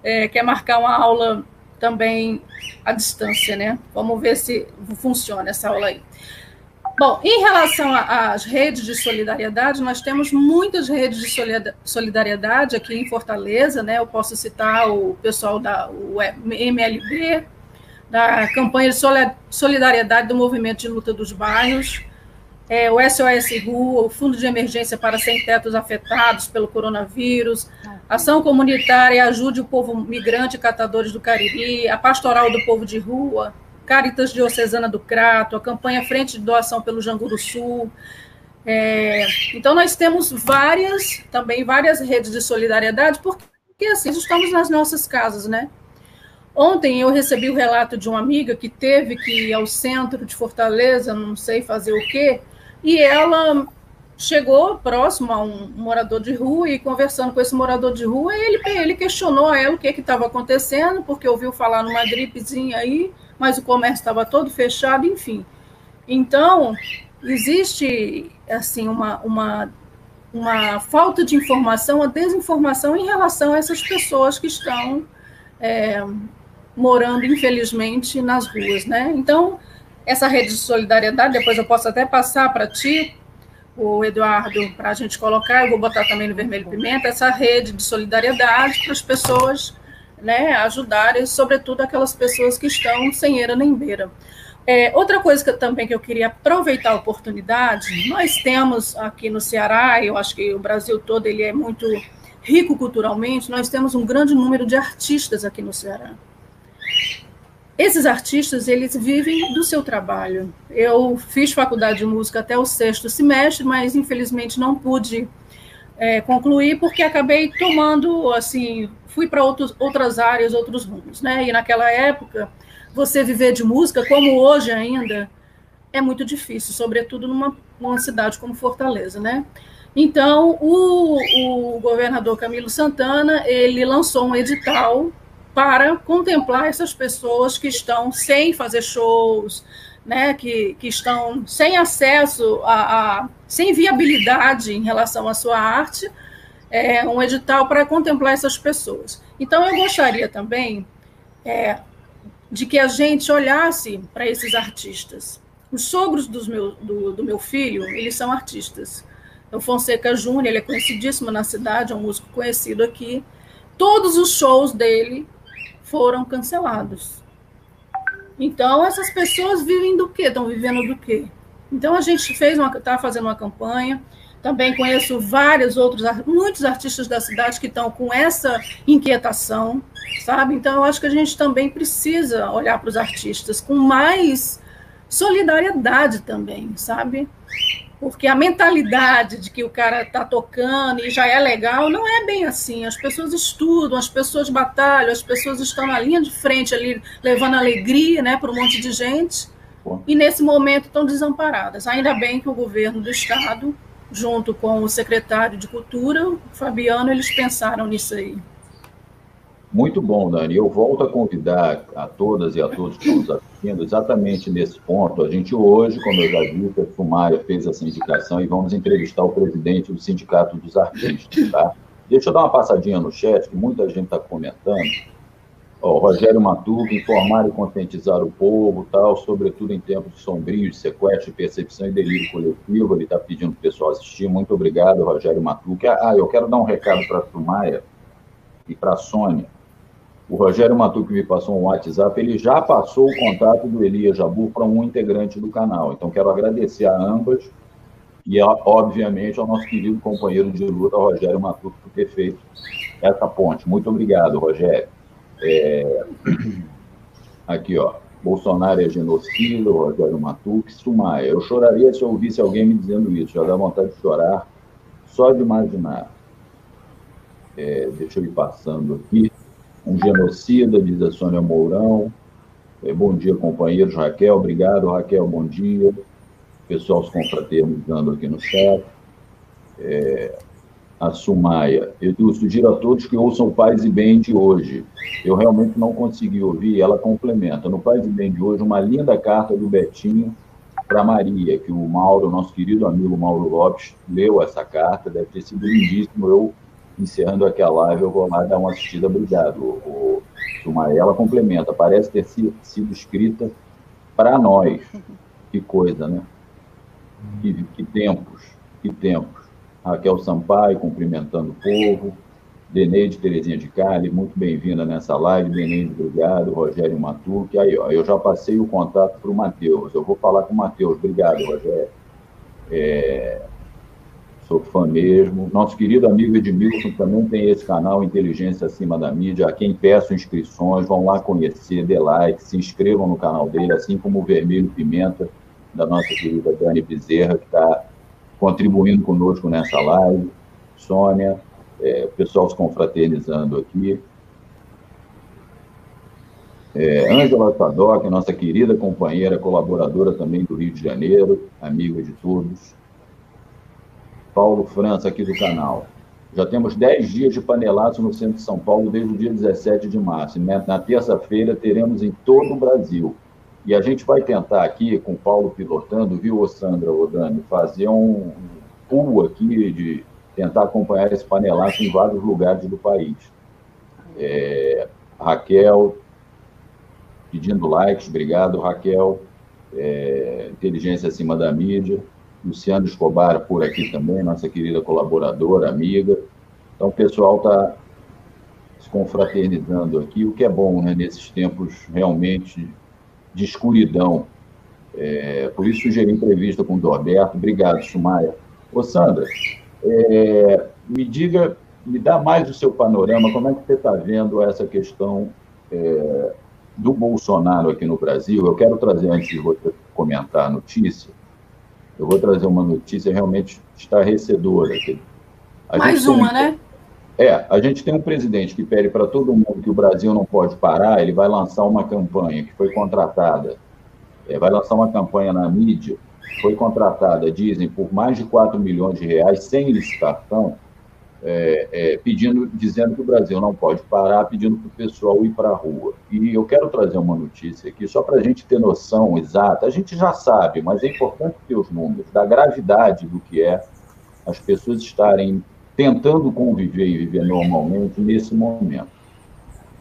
quer marcar uma aula também à distância, né? Vamos ver se funciona essa aula aí. Bom, em relação às redes de solidariedade, nós temos muitas redes de solidariedade aqui em Fortaleza, né? Eu posso citar o pessoal da MLB, da campanha de solidariedade do Movimento de Luta dos Bairros, o SOS Rua, o Fundo de Emergência para Sem-Tetos Afetados pelo Coronavírus, Ação Comunitária Ajude o Povo Migrante e Catadores do Cariri, a Pastoral do Povo de Rua, Caritas Diocesana do Crato, a campanha Frente de Doação pelo Janguru Sul. Então, nós temos várias redes de solidariedade, porque assim, estamos nas nossas casas, né? Ontem eu recebi o relato de uma amiga que teve que ir ao centro de Fortaleza, não sei fazer o quê, e ela chegou próximo a um morador de rua e conversando com esse morador de rua, ele questionou a ela o que estava acontecendo, porque ouviu falar numa gripezinha aí, mas o comércio estava todo fechado, enfim. Então, existe assim, uma falta de informação, uma desinformação em relação a essas pessoas que estão morando, infelizmente, nas ruas, né? Então, essa rede de solidariedade, depois eu posso até passar para ti, o Eduardo, para a gente colocar, eu vou botar também no Vermelho Pimenta, essa rede de solidariedade para as pessoas, né, ajudarem, sobretudo aquelas pessoas que estão sem eira nem beira. Outra coisa também que eu queria aproveitar a oportunidade, nós temos aqui no Ceará, eu acho que o Brasil todo ele é muito rico culturalmente, nós temos um grande número de artistas aqui no Ceará. Esses artistas, eles vivem do seu trabalho. Eu fiz faculdade de música até o 6º semestre, mas infelizmente não pude concluir, porque acabei tomando, assim, fui para outras áreas, outros rumos, né? E naquela época, você viver de música, como hoje ainda, é muito difícil, sobretudo numa cidade como Fortaleza, né? Então, o governador Camilo Santana, ele lançou um edital para contemplar essas pessoas que estão sem fazer shows, né, que estão sem acesso, sem viabilidade em relação à sua arte, um edital para contemplar essas pessoas. Então, eu gostaria também de que a gente olhasse para esses artistas. Os sogros do meu filho, eles são artistas. O Fonseca Júnior, ele é conhecidíssimo na cidade, é um músico conhecido aqui. Todos os shows dele foram cancelados. Então, essas pessoas vivem do quê? Estão vivendo do quê? Então, a gente está fazendo uma campanha, também conheço muitos artistas da cidade que estão com essa inquietação, sabe? Então, eu acho que a gente também precisa olhar para os artistas com mais solidariedade também, sabe? Porque a mentalidade de que o cara está tocando e já é legal, não é bem assim. As pessoas estudam, as pessoas batalham, as pessoas estão na linha de frente ali, levando alegria, né, para um monte de gente, e nesse momento estão desamparadas. Ainda bem que o governo do estado, junto com o secretário de Cultura, o Fabiano, eles pensaram nisso aí. Muito bom, Dani. Eu volto a convidar a todas e a todos que estão nos assistindo exatamente nesse ponto. A gente hoje, como eu já disse, a Sumaia fez essa indicação e vamos entrevistar o presidente do Sindicato dos Artistas, tá? Deixa eu dar uma passadinha no chat, que muita gente está comentando. Rogério Matuca, informar e conscientizar o povo, tal, sobretudo em tempos sombrios de sequestro, percepção e delírio coletivo. Ele está pedindo para o pessoal assistir. Muito obrigado, Rogério Matuca. Eu quero dar um recado para a Sumaia e para a Sônia. O Rogério Matuca me passou um WhatsApp, ele já passou o contato do Elias Jabur para um integrante do canal. Então, quero agradecer a ambas e, obviamente, ao nosso querido companheiro de luta, Rogério Matuca, por ter feito essa ponte. Muito obrigado, Rogério. Aqui, ó. Bolsonaro é genocida, o Rogério Matuque, Sumaia. Eu choraria se eu ouvisse alguém me dizendo isso, já dá vontade de chorar, só de imaginar. Deixa eu ir passando aqui. Um genocida, diz a Sônia Mourão. Bom dia, companheiros. Raquel, obrigado. Raquel, bom dia. Pessoal se confraternizando aqui no chat. A Sumaia. Eu sugiro a todos que ouçam o Paz e Bem de hoje. Eu realmente não consegui ouvir, ela complementa. No Paz e Bem de hoje, uma linda carta do Betinho para Maria, que o Mauro, nosso querido amigo Mauro Lopes, leu essa carta, deve ter sido lindíssimo. Eu, encerrando aqui a live, eu vou lá dar uma assistida. Obrigado, Sumaia. Ela complementa, parece ter sido escrita para nós. Que coisa, né? Que tempos, que tempos. Raquel Sampaio, cumprimentando o povo. Deneide Terezinha de Cali, muito bem-vinda nessa live. Deneide, obrigado. Rogério Matuque. Aí, ó, eu já passei o contato para o Matheus. Eu vou falar com o Matheus. Obrigado, Rogério. Sou fã mesmo. Nosso querido amigo Edmilson também tem esse canal Inteligência Acima da Mídia, a quem peço inscrições, vão lá conhecer, dê like, se inscrevam no canal dele, assim como o Vermelho Pimenta, da nossa querida Dani Bezerra, que está contribuindo conosco nessa live. Sônia, pessoal se confraternizando aqui. Ângela Sadoc, nossa querida companheira, colaboradora também do Rio de Janeiro, amiga de todos. Paulo França, aqui do canal. Já temos 10 dias de panelaço no centro de São Paulo desde o dia 17 de março. Na terça-feira teremos em todo o Brasil. E a gente vai tentar aqui, com o Paulo pilotando, viu, Sandra, Dani, fazer um pool aqui de tentar acompanhar esse panelaço em vários lugares do país. Raquel, pedindo likes, obrigado, Raquel. Inteligência Acima da Mídia. Luciano Escobar por aqui também, nossa querida colaboradora, amiga. Então, o pessoal está se confraternizando aqui, o que é bom, né, nesses tempos realmente de escuridão. Por isso, sugeri entrevista com o Norberto. Obrigado, Sumaia. Ô, Sandra, me dá mais o seu panorama, como é que você está vendo essa questão do Bolsonaro aqui no Brasil? Eu quero trazer, antes de você comentar a notícia, eu vou trazer uma notícia realmente estarrecedora. Mais uma, né? A gente tem um presidente que pede para todo mundo que o Brasil não pode parar, ele vai lançar uma campanha que foi contratada, vai lançar uma campanha na mídia, foi contratada, dizem, por mais de 4 milhões de reais, sem licitação, dizendo que o Brasil não pode parar, pedindo para o pessoal ir para a rua. E eu quero trazer uma notícia aqui, só para a gente ter noção exata. A gente já sabe, mas é importante ter os números da gravidade do que é as pessoas estarem tentando conviver e viver normalmente nesse momento.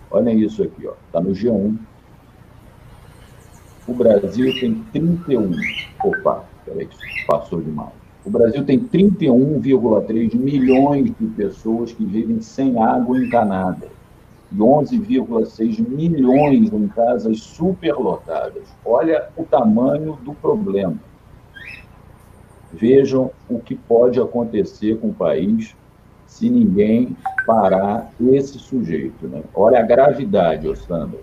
Olhem isso aqui, está no G1. O Brasil tem 31... Opa, peraí que passou demais. O Brasil tem 31,3 milhões de pessoas que vivem sem água encanada e 11,6 milhões em casas superlotadas. Olha o tamanho do problema. Vejam o que pode acontecer com o país se ninguém parar esse sujeito, né? Olha a gravidade, Sandra.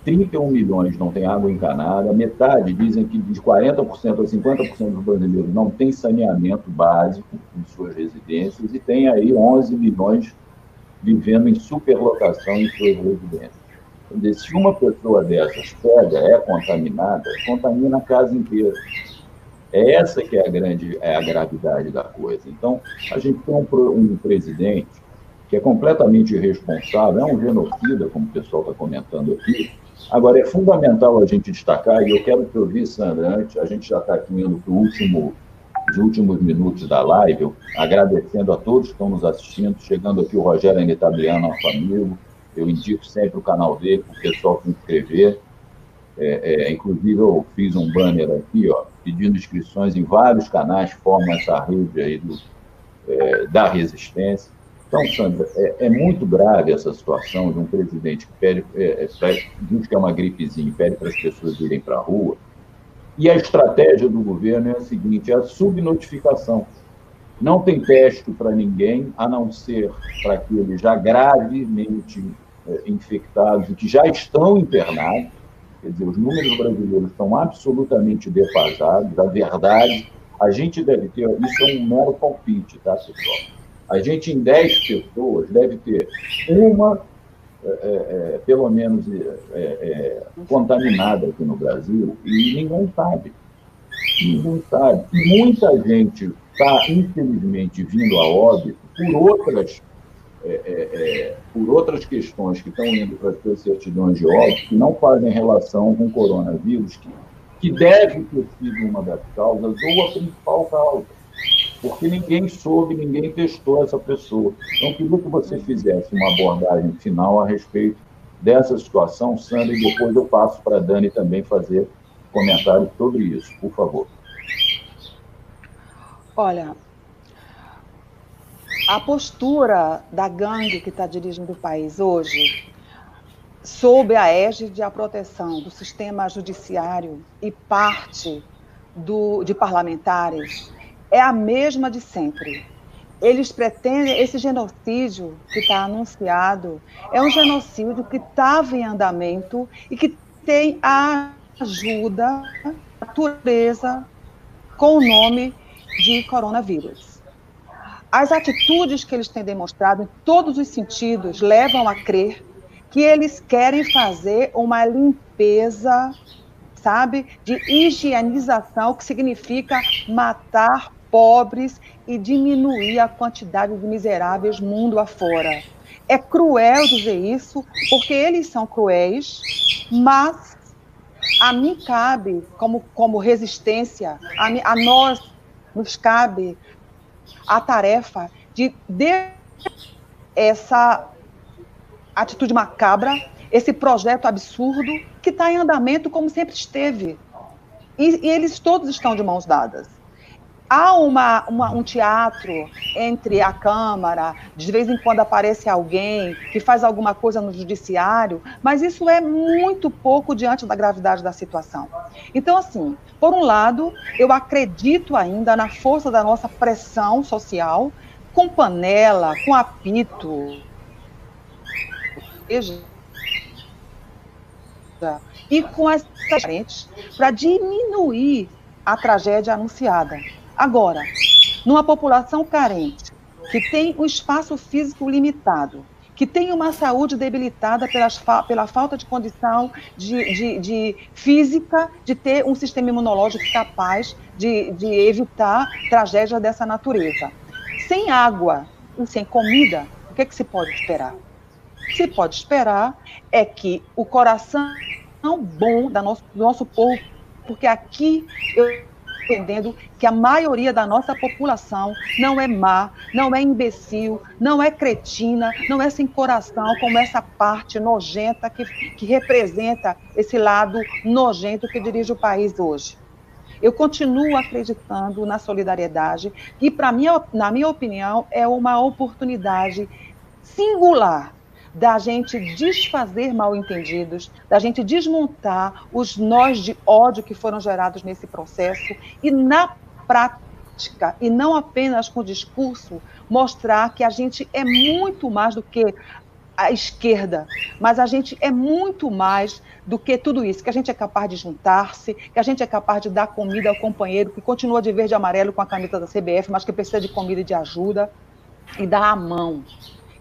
31 milhões não tem água encanada, metade dizem que de 40% a 50% dos brasileiros não tem saneamento básico em suas residências e tem aí 11 milhões vivendo em superlotação em suas residências. Quer dizer, se uma pessoa dessas pega, contaminada, contamina a casa inteira. Essa que é a gravidade da coisa. Então, a gente tem um presidente que é completamente irresponsável, é um genocida, como o pessoal está comentando aqui. Agora, é fundamental a gente destacar, e eu quero te ouvir, Sandra, antes, a gente já está aqui indo para os últimos minutos da live, agradecendo a todos que estão nos assistindo, chegando aqui o Rogério Anitabliano, nosso amigo, eu indico sempre o canal dele, para o pessoal se inscrever. Inclusive, eu fiz um banner aqui, pedindo inscrições em vários canais que formam essa rede aí da resistência. Então, Sandra, é muito grave essa situação de um presidente que pede, diz que é uma gripezinha, pede para as pessoas irem para a rua. E a estratégia do governo é a seguinte, é a subnotificação. Não tem teste para ninguém, a não ser para aqueles já gravemente infectados e que já estão internados. Quer dizer, os números brasileiros estão absolutamente defasados. A verdade, a gente deve ter, isso é um mero palpite, tá, pessoal? A gente, em 10 pessoas, deve ter uma, pelo menos, contaminada aqui no Brasil, e ninguém sabe. Ninguém sabe. Muita gente está, infelizmente, vindo a óbito por outras questões que estão indo para as suas certidões de óbito, que não fazem relação com o coronavírus, que deve ter sido uma das causas ou a principal causa, porque ninguém soube, ninguém testou essa pessoa. Então, queria que você fizesse uma abordagem final a respeito dessa situação, Sandra, e depois eu passo para a Dani também fazer comentários sobre isso, por favor. Olha, a postura da gangue que está dirigindo o país hoje, sob a égide de a proteção do sistema judiciário e parte de parlamentares, é a mesma de sempre. Eles pretendem, esse genocídio que está anunciado, é um genocídio que estava em andamento e que tem a ajuda da natureza com o nome de coronavírus. As atitudes que eles têm demonstrado em todos os sentidos levam a crer que eles querem fazer uma limpeza, sabe, de higienização, que significa matar pobres e diminuir a quantidade de miseráveis mundo afora. É cruel dizer isso, porque eles são cruéis, mas a mim cabe, como resistência, a nós nos cabe a tarefa de essa atitude macabra, esse projeto absurdo que está em andamento como sempre esteve. E eles todos estão de mãos dadas. Há um teatro entre a Câmara, de vez em quando aparece alguém que faz alguma coisa no judiciário, mas isso é muito pouco diante da gravidade da situação. Então, assim, por um lado, eu acredito ainda na força da nossa pressão social, com panela, com apito, e com as frentes para diminuir a tragédia anunciada. Agora, numa população carente, que tem um espaço físico limitado, que tem uma saúde debilitada pela falta de condição de física, de ter um sistema imunológico capaz de evitar tragédias dessa natureza. Sem água e sem comida, o que se pode esperar? O que se pode esperar é que o coração bom do nosso povo, porque aqui eu entendendo que a maioria da nossa população não é má, não é imbecil, não é cretina, não é sem coração, como essa parte nojenta que representa esse lado nojento que dirige o país hoje. Eu continuo acreditando na solidariedade e, na minha opinião, é uma oportunidade singular da gente desfazer mal-entendidos, da gente desmontar os nós de ódio que foram gerados nesse processo e, na prática, e não apenas com o discurso, mostrar que a gente é muito mais do que a esquerda, mas a gente é muito mais do que tudo isso, que a gente é capaz de juntar-se, que a gente é capaz de dar comida ao companheiro que continua de verde e amarelo com a camisa da CBF, mas que precisa de comida e de ajuda, e dar a mão.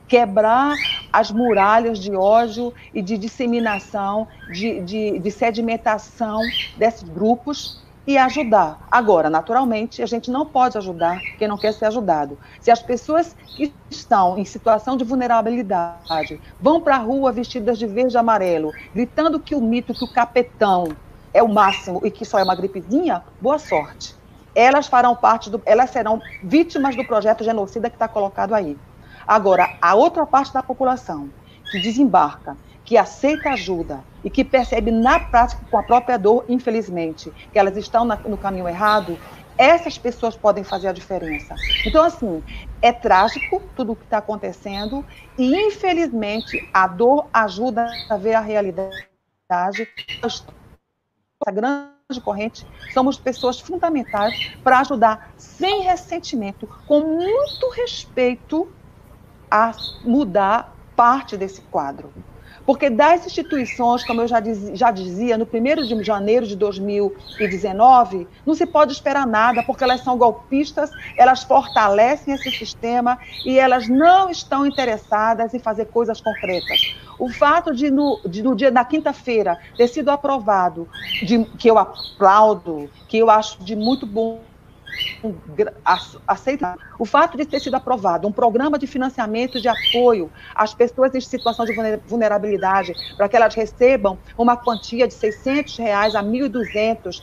Quebrar as muralhas de ódio e de disseminação, de sedimentação desses grupos e ajudar. Agora, naturalmente, a gente não pode ajudar quem não quer ser ajudado. Se as pessoas que estão em situação de vulnerabilidade vão para a rua vestidas de verde e amarelo, gritando que o mito, que o capetão é o máximo e que só é uma gripezinha, boa sorte. Elas serão vítimas do projeto genocida que está colocado aí. Agora, a outra parte da população que desembarca, que aceita ajuda e que percebe na prática com a própria dor, infelizmente, que elas estão no caminho errado, essas pessoas podem fazer a diferença. Então, assim, é trágico tudo o que está acontecendo e, infelizmente, a dor ajuda a ver a realidade. Essa grande corrente, somos pessoas fundamentais para ajudar sem ressentimento, com muito respeito, a mudar parte desse quadro. Porque das instituições, como eu já dizia, no 1º de janeiro de 2019, não se pode esperar nada, porque elas são golpistas, elas fortalecem esse sistema e elas não estão interessadas em fazer coisas concretas. O fato de no dia da quinta-feira ter sido aprovado, que eu aplaudo, que eu acho de muito bom aceitar. O fato de ter sido aprovado um programa de financiamento de apoio às pessoas em situação de vulnerabilidade, para que elas recebam uma quantia de R$600 a R$1.200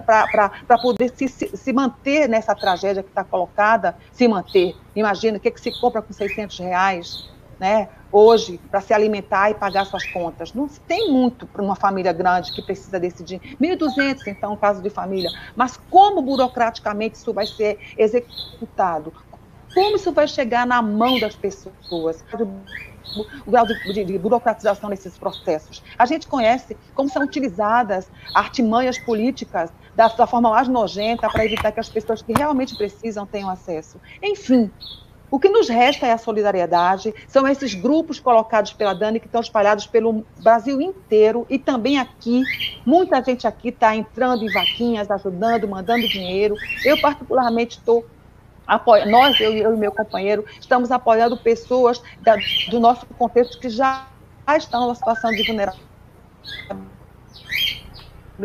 para poder se manter nessa tragédia que está colocada, se manter. Imagina, o que se compra com R$600, né? Hoje, para se alimentar e pagar suas contas. Não tem muito para uma família grande que precisa desse dinheiro. 1.200, então, no caso de família. Mas como burocraticamente isso vai ser executado? Como isso vai chegar na mão das pessoas? O grau de burocratização nesses processos. A gente conhece como são utilizadas artimanhas políticas da forma mais nojenta para evitar que as pessoas que realmente precisam tenham acesso. Enfim, o que nos resta é a solidariedade, são esses grupos colocados pela Dani que estão espalhados pelo Brasil inteiro e também aqui. Muita gente aqui está entrando em vaquinhas, ajudando, mandando dinheiro. Eu, particularmente, estou apoiando, eu e meu companheiro, estamos apoiando pessoas do nosso contexto que já estão numa situação de vulnerabilidade.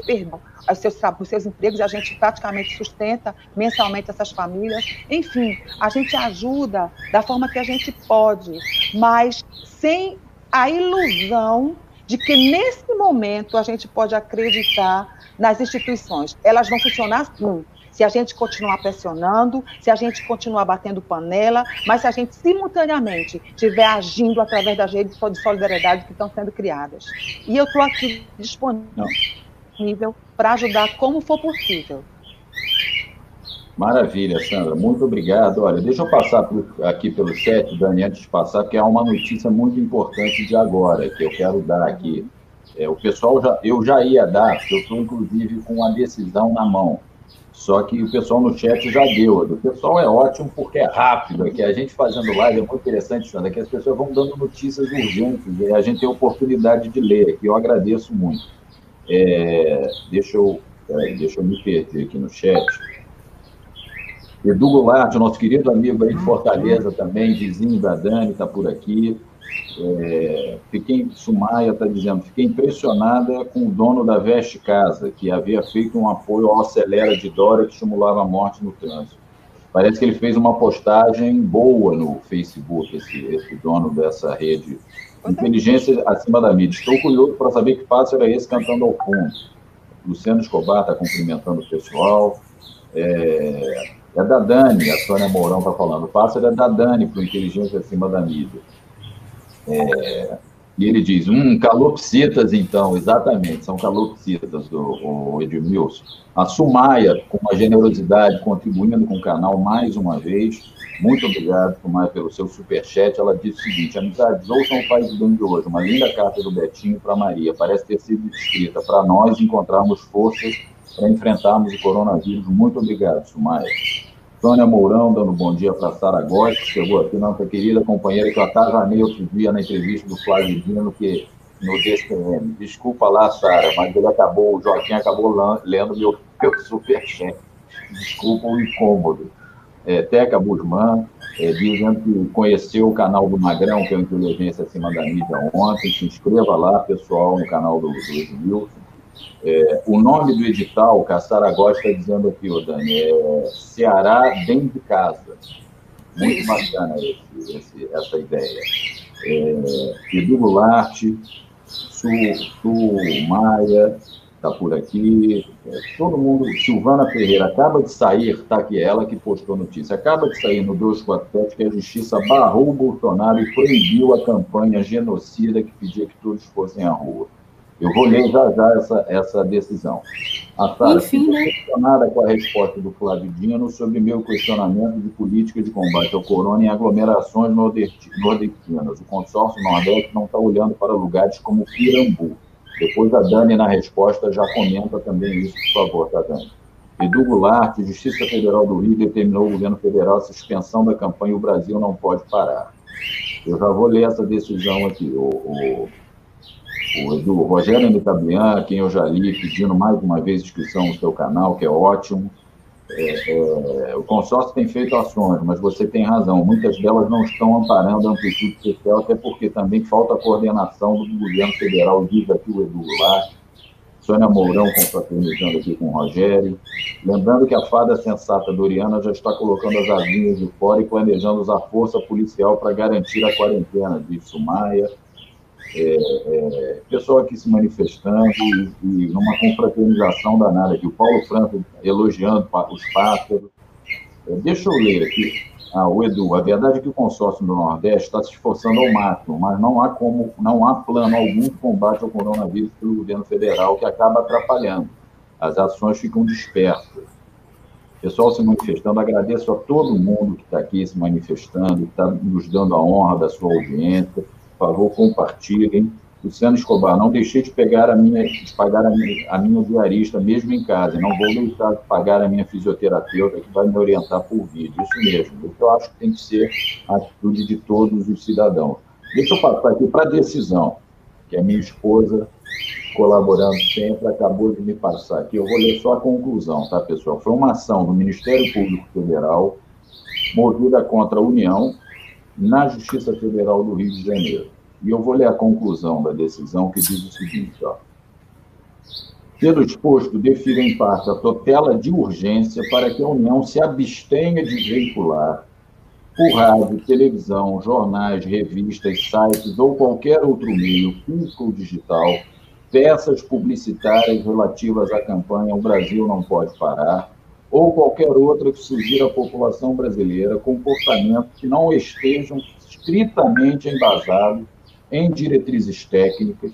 Perdão, os seus empregos, e a gente praticamente sustenta mensalmente essas famílias. Enfim, a gente ajuda da forma que a gente pode, mas sem a ilusão de que nesse momento a gente pode acreditar nas instituições. Elas vão funcionar sim, se a gente continuar pressionando, se a gente continuar batendo panela, mas se a gente simultaneamente estiver agindo através das redes de solidariedade que estão sendo criadas. E eu estou aqui disponível para ajudar como for possível. Maravilha, Sandra. Muito obrigado. Olha, deixa eu passar aqui pelo chat, Dani, antes de passar, porque há uma notícia muito importante de agora, que eu quero dar aqui. O pessoal, eu já ia dar, porque eu estou, inclusive, com a decisão na mão. Só que o pessoal no chat já deu. O pessoal é ótimo porque é rápido. É que a gente fazendo live é muito interessante, Sandra, que as pessoas vão dando notícias urgentes e a gente tem a oportunidade de ler, que eu agradeço muito. Deixa eu me perder aqui no chat. Edu Goulart, nosso querido amigo aí de Fortaleza também, vizinho da Dani, está por aqui. Sumaia está dizendo, fiquei impressionada com o dono da Veste Casa, que havia feito um apoio ao Acelera de Dória que estimulava a morte no trânsito. Parece que ele fez uma postagem boa no Facebook, esse dono dessa rede. Inteligência acima da mídia. Estou curioso para saber que passo era esse cantando ao fundo. Luciano Escobar está cumprimentando o pessoal. É da Dani, a Sônia Mourão está falando. O pássaro é da Dani para o Inteligência acima da mídia. E ele diz, calopsitas, então, exatamente, são calopsitas do Edmilson. A Sumaia, com uma generosidade, contribuindo com o canal mais uma vez. Muito obrigado, Sumaia, pelo seu superchat. Ela disse o seguinte, amizades, ouçam o Pai do Bem de hoje, uma linda carta do Betinho para Maria, parece ter sido escrita para nós encontrarmos forças para enfrentarmos o coronavírus. Muito obrigado, Sumaia. Sônia Mourão, dando bom dia para Sara Góes, que chegou aqui, nossa querida companheira, que eu atajanei outro dia na entrevista do Flávio Dino, que no DCM. Desculpa lá, Sara, mas o Joaquim acabou lendo meu superchat. Desculpa o incômodo. Teca Busman, dizendo que conheceu o canal do Magrão, que é o Inteligência Acima da Mídia, ontem. Se inscreva lá, pessoal, no canal do Edmilson. O nome do edital, que a Sara Góes está dizendo aqui, Dani, é Ceará Dentro de Casa. Muito bacana essa ideia. Edu Goulart, Maia, está por aqui. Todo mundo. Silvana Ferreira, acaba de sair, está aqui ela que postou notícia, acaba de sair no 247 que a Justiça barrou o Bolsonaro e proibiu a campanha genocida que pedia que todos fossem à rua. Eu vou ler já essa decisão. A Sara fica impressionada com a resposta do Flávio Dino sobre meu questionamento de política de combate ao corona em aglomerações nordestinas. O consórcio Nordeste não está olhando para lugares como Pirambu. Depois a Dani, na resposta, já comenta também isso, por favor, tá, Dani? Edu Goulart, Justiça Federal do Rio determinou ao governo federal a suspensão da campanha O Brasil Não Pode Parar. Eu já vou ler essa decisão aqui. O Rogério Anitablian, a quem eu já li, pedindo mais uma vez inscrição no seu canal, que é ótimo. O consórcio tem feito ações, mas você tem razão, muitas delas não estão amparando a amplitude social, até porque também falta a coordenação do governo federal, diz aqui o Edu lá, Sônia Mourão confraternizando aqui com o Rogério. Lembrando que a fada sensata Doriana já está colocando as asinhas de fora e planejando usar força policial para garantir a quarentena, disse o Maia. Pessoal aqui se manifestando e numa confraternização danada aqui. O Paulo Franco elogiando os pássaros. Deixa eu ler aqui. O Edu, a verdade é que o consórcio do Nordeste está se esforçando ao máximo, mas não há plano algum de combate ao coronavírus pelo governo federal, que acaba atrapalhando. As ações ficam dispersas. Pessoal se manifestando, agradeço a todo mundo que está aqui se manifestando, que está nos dando a honra da sua audiência. Por favor, compartilhem. Luciano Escobar, não deixei de pagar a minha diarista, mesmo em casa. Não vou deixar de pagar a minha fisioterapeuta, que vai me orientar por vídeo. Isso mesmo. Isso eu acho que tem que ser a atitude de todos os cidadãos. Deixa eu passar aqui para a decisão, que a minha esposa, colaborando sempre, acabou de me passar aqui. Eu vou ler só a conclusão, tá, pessoal? Foi uma ação do Ministério Público Federal, movida contra a União, na Justiça Federal do Rio de Janeiro. E eu vou ler a conclusão da decisão, que diz o seguinte, pelo exposto, defiro em parte a tutela de urgência para que a União se abstenha de veicular, por rádio, televisão, jornais, revistas, sites ou qualquer outro meio, físico ou digital, peças publicitárias relativas à campanha O Brasil Não Pode Parar, ou qualquer outra que sugira à população brasileira comportamentos que não estejam estritamente embasados em diretrizes técnicas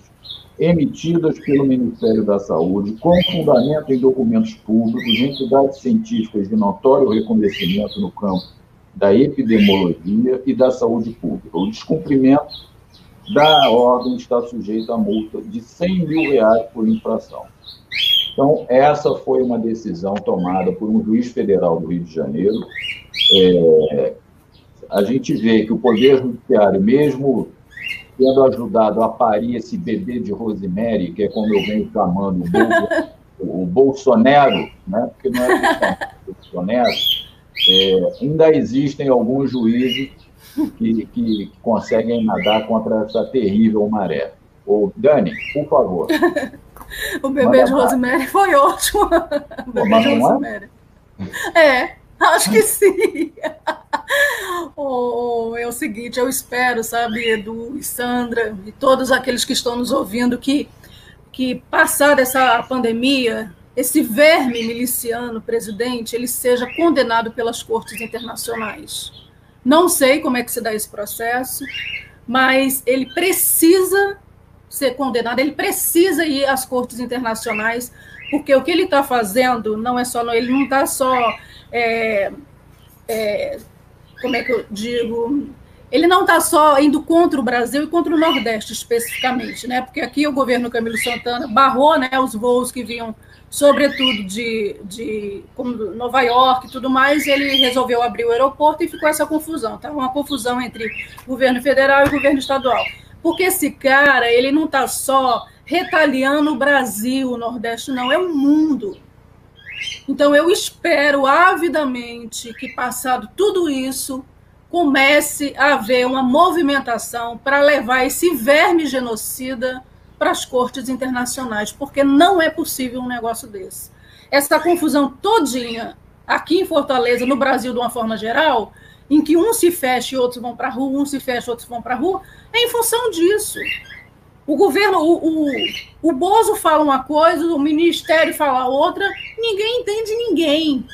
emitidas pelo Ministério da Saúde, com fundamento em documentos públicos, entidades científicas de notório reconhecimento no campo da epidemiologia e da saúde pública. O descumprimento da ordem está sujeito a multa de R$100 mil por infração. Então, essa foi uma decisão tomada por um juiz federal do Rio de Janeiro. A gente vê que o Poder Judiciário, mesmo tendo ajudado a parir esse bebê de Rosemary, que é como eu venho chamando o Bolsonaro, né? Porque não é o Bolsonaro, ainda existem alguns juízes que conseguem nadar contra essa terrível maré. Dani, por favor. O bebê de Rosemary foi ótimo. O bebê de Rosemary. Acho que sim. É o seguinte, eu espero, sabe, Edu e Sandra, e todos aqueles que estão nos ouvindo, que passada essa pandemia, esse verme miliciano, presidente, ele seja condenado pelas cortes internacionais. Não sei como é que se dá esse processo, mas ele precisa ser condenado, ele precisa ir às cortes internacionais, porque o que ele está fazendo não é só, ele não está só, como é que eu digo, ele não está só indo contra o Brasil e contra o Nordeste especificamente, né? Porque aqui o governo Camilo Santana barrou, né, os voos que vinham, sobretudo de Nova York e tudo mais, ele resolveu abrir o aeroporto e ficou essa confusão, tá? Uma confusão entre governo federal e governo estadual. Porque esse cara, ele não está só retaliando o Brasil, o Nordeste, não, é o mundo. Então, eu espero avidamente que, passado tudo isso, comece a haver uma movimentação para levar esse verme genocida para as cortes internacionais, porque não é possível um negócio desse. Essa confusão todinha, aqui em Fortaleza, no Brasil, de uma forma geral, em que uns se fecham e outros vão para a rua, uns se fecham e outros vão para a rua, é em função disso. O governo, o Bozo fala uma coisa, o ministério fala outra, ninguém entende ninguém.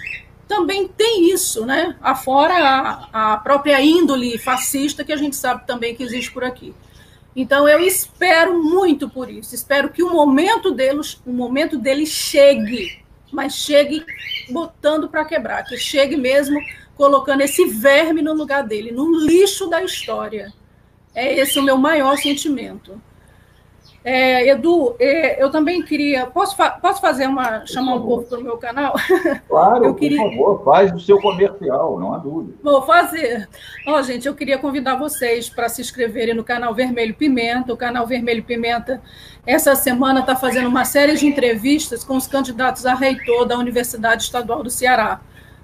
Também tem isso, né? Afora a própria índole fascista que a gente sabe também que existe por aqui. Então, eu espero muito por isso. Espero que o momento deles chegue, mas chegue botando para quebrar, que chegue mesmo colocando esse verme no lugar dele, no lixo da história. É esse o meu maior sentimento. Edu, eu também queria... Posso fazer chamar um pouco para o meu canal? Claro, por favor, faz o seu comercial, não há dúvida. Vou fazer. Gente, eu queria convidar vocês para se inscreverem no canal Vermelho Pimenta. O canal Vermelho Pimenta, essa semana, está fazendo uma série de entrevistas com os candidatos a reitor da Universidade Estadual do Ceará.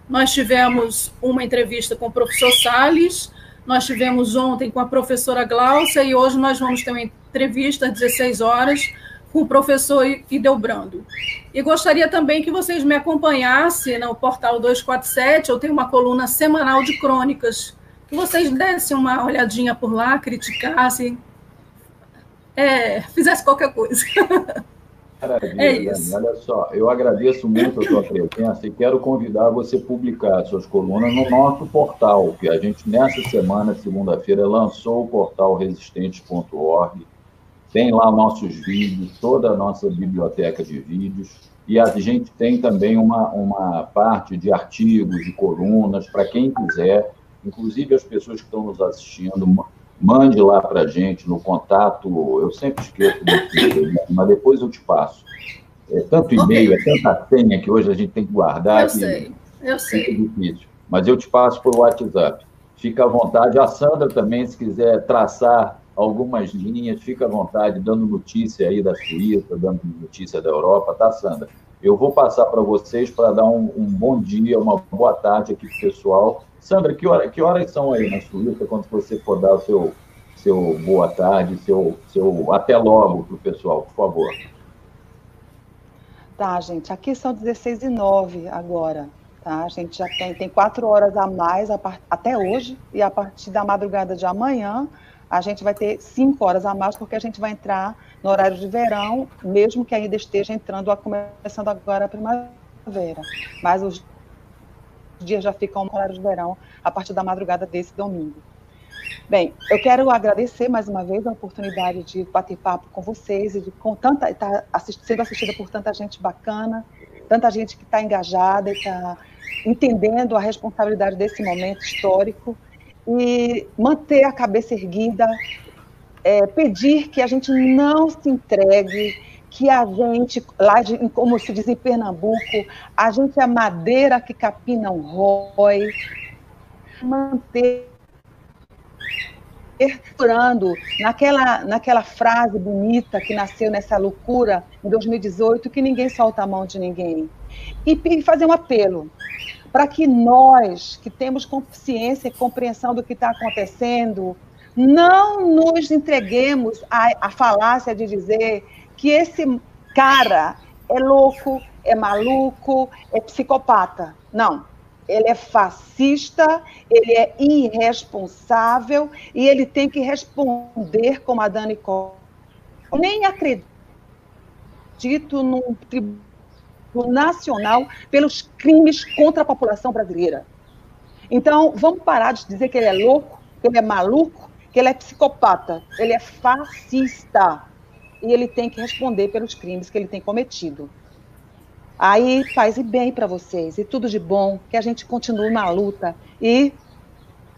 Nós tivemos uma entrevista com o professor Salles, nós tivemos ontem com a professora Glaucia e hoje nós vamos ter uma entrevista às 16 horas com o professor Idelbrando. E gostaria também que vocês me acompanhassem no portal 247, eu tenho uma coluna semanal de crônicas, que vocês dessem uma olhadinha por lá, criticassem, fizessem qualquer coisa. Maravilha, Dani. Olha só, eu agradeço muito a sua presença e quero convidar você a publicar suas colunas no nosso portal, que a gente, nessa semana, segunda-feira, lançou o portal resistentes.org. Tem lá nossos vídeos, toda a nossa biblioteca de vídeos, e a gente tem também uma parte de artigos, de colunas, para quem quiser, inclusive as pessoas que estão nos assistindo, mande lá para a gente no contato, eu sempre esqueço disso, mas depois eu te passo. É tanto e-mail, é tanta senha que hoje a gente tem que guardar. Eu sei. É difícil, mas eu te passo por WhatsApp. Fica à vontade. A Sandra também, se quiser traçar algumas linhas, fica à vontade, dando notícia aí da Suíça, dando notícia da Europa, tá, Sandra? Eu vou passar para vocês para dar um bom dia, uma boa tarde aqui para o pessoal. Sandra, que horas são aí na Suíça, quando você for dar o seu boa tarde, seu até logo para o pessoal, por favor. Tá, gente, aqui são 16h09 agora, tá? A gente já tem 4 horas a mais até hoje, e a partir da madrugada de amanhã, a gente vai ter 5 horas a mais, porque a gente vai entrar no horário de verão, mesmo que ainda esteja começando agora a primavera. Mas os dias já ficam no horário de verão, a partir da madrugada desse domingo. Bem, eu quero agradecer mais uma vez a oportunidade de bater papo com vocês e de estar sendo assistida por tanta gente bacana, tanta gente que está engajada e está entendendo a responsabilidade desse momento histórico, e manter a cabeça erguida, pedir que a gente não se entregue, que a gente, como se diz em Pernambuco, a gente é madeira que capim não rói, manter perfurando naquela frase bonita que nasceu nessa loucura em 2018, que ninguém solta a mão de ninguém. E fazer um apelo para que nós, que temos consciência e compreensão do que está acontecendo, não nos entreguemos à falácia de dizer que esse cara é louco, é maluco, é psicopata. Não. Ele é fascista, ele é irresponsável e ele tem que responder como a Dani Costa. Nem acredito num tribunal nacional pelos crimes contra a população brasileira. Então, vamos parar de dizer que ele é louco, que ele é maluco, que ele é psicopata. Ele é fascista e ele tem que responder pelos crimes que ele tem cometido. Aí, paz e bem para vocês, e tudo de bom, que a gente continue na luta, e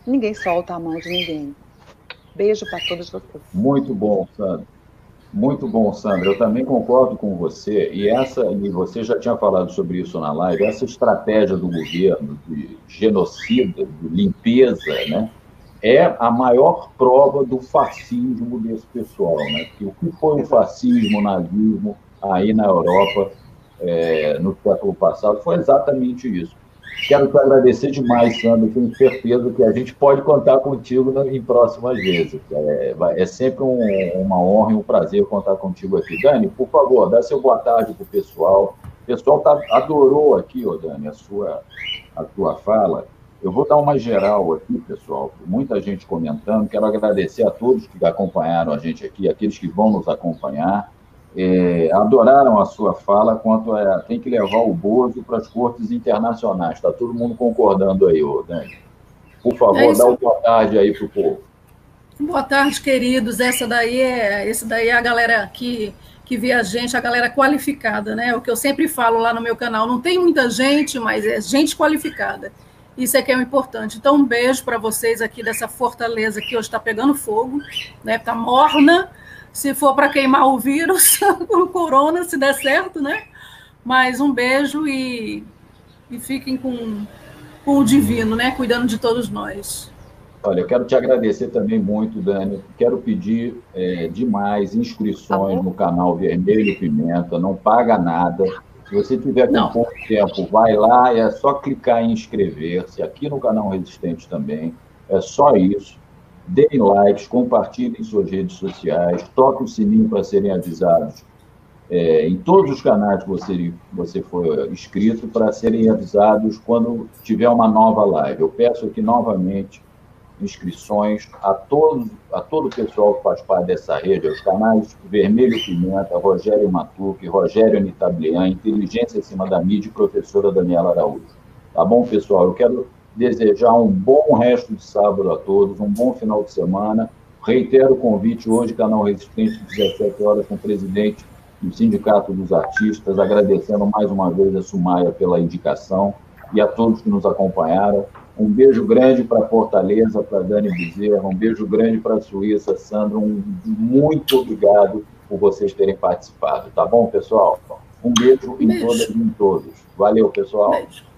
ninguém solta a mão de ninguém. Beijo para todos vocês. Muito bom, Sandra. Muito bom, Sandra. Eu também concordo com você, e você já tinha falado sobre isso na live, essa estratégia do governo de genocida, de limpeza, né, é a maior prova do fascismo desse pessoal, né? Porque o que foi o fascismo, o nazismo aí na Europa, no século passado, foi exatamente isso. Quero te agradecer demais, Sandra, tenho certeza que a gente pode contar contigo em próximas vezes. É sempre uma honra e um prazer contar contigo aqui. Dani, por favor, dá seu boa tarde para o pessoal. O pessoal adorou aqui, Dani, a sua fala. Eu vou dar uma geral aqui, pessoal, muita gente comentando. Quero agradecer a todos que acompanharam a gente aqui, aqueles que vão nos acompanhar. Adoraram a sua fala quanto tem que levar o Bozo para as cortes internacionais. Está todo mundo concordando aí, Dani. Por favor, dá uma boa tarde aí para o povo. Boa tarde, queridos. Esse daí é a galera que vê a gente, a galera qualificada, né? O que eu sempre falo lá no meu canal, não tem muita gente, mas é gente qualificada. Isso é que é o importante. Então, um beijo para vocês aqui dessa fortaleza que hoje está pegando fogo, né? Está morna, se for para queimar o vírus, o corona, se der certo, né? Mas um beijo e fiquem com o divino, né? Cuidando de todos nós. Olha, eu quero te agradecer também muito, Dani. Quero pedir demais inscrições no canal Vermelho Pimenta, não paga nada. Se você tiver com pouco tempo, vai lá, é só clicar em inscrever-se, aqui no canal Resistente também, é só isso. Deem likes, compartilhem suas redes sociais, toquem o sininho para serem avisados em todos os canais que você for inscrito, para serem avisados quando tiver uma nova live. Eu peço aqui novamente inscrições a todo o pessoal que faz parte dessa rede, os canais Vermelho Pimenta, Rogério Matuque, Rogério Anitablian, Inteligência Acima da Mídia e Professora Daniela Araújo. Tá bom, pessoal? Eu quero desejar um bom resto de sábado a todos, um bom final de semana. Reitero o convite hoje, canal Resistente, 17 horas, com o presidente do Sindicato dos Artistas, agradecendo mais uma vez a Sumaia pela indicação e a todos que nos acompanharam. Um beijo grande para Fortaleza, para Dani Bezerra, um beijo grande para a Suíça, Sandra, muito obrigado por vocês terem participado, tá bom, pessoal? Um beijo em todas e em todos. Valeu, pessoal. Beijo.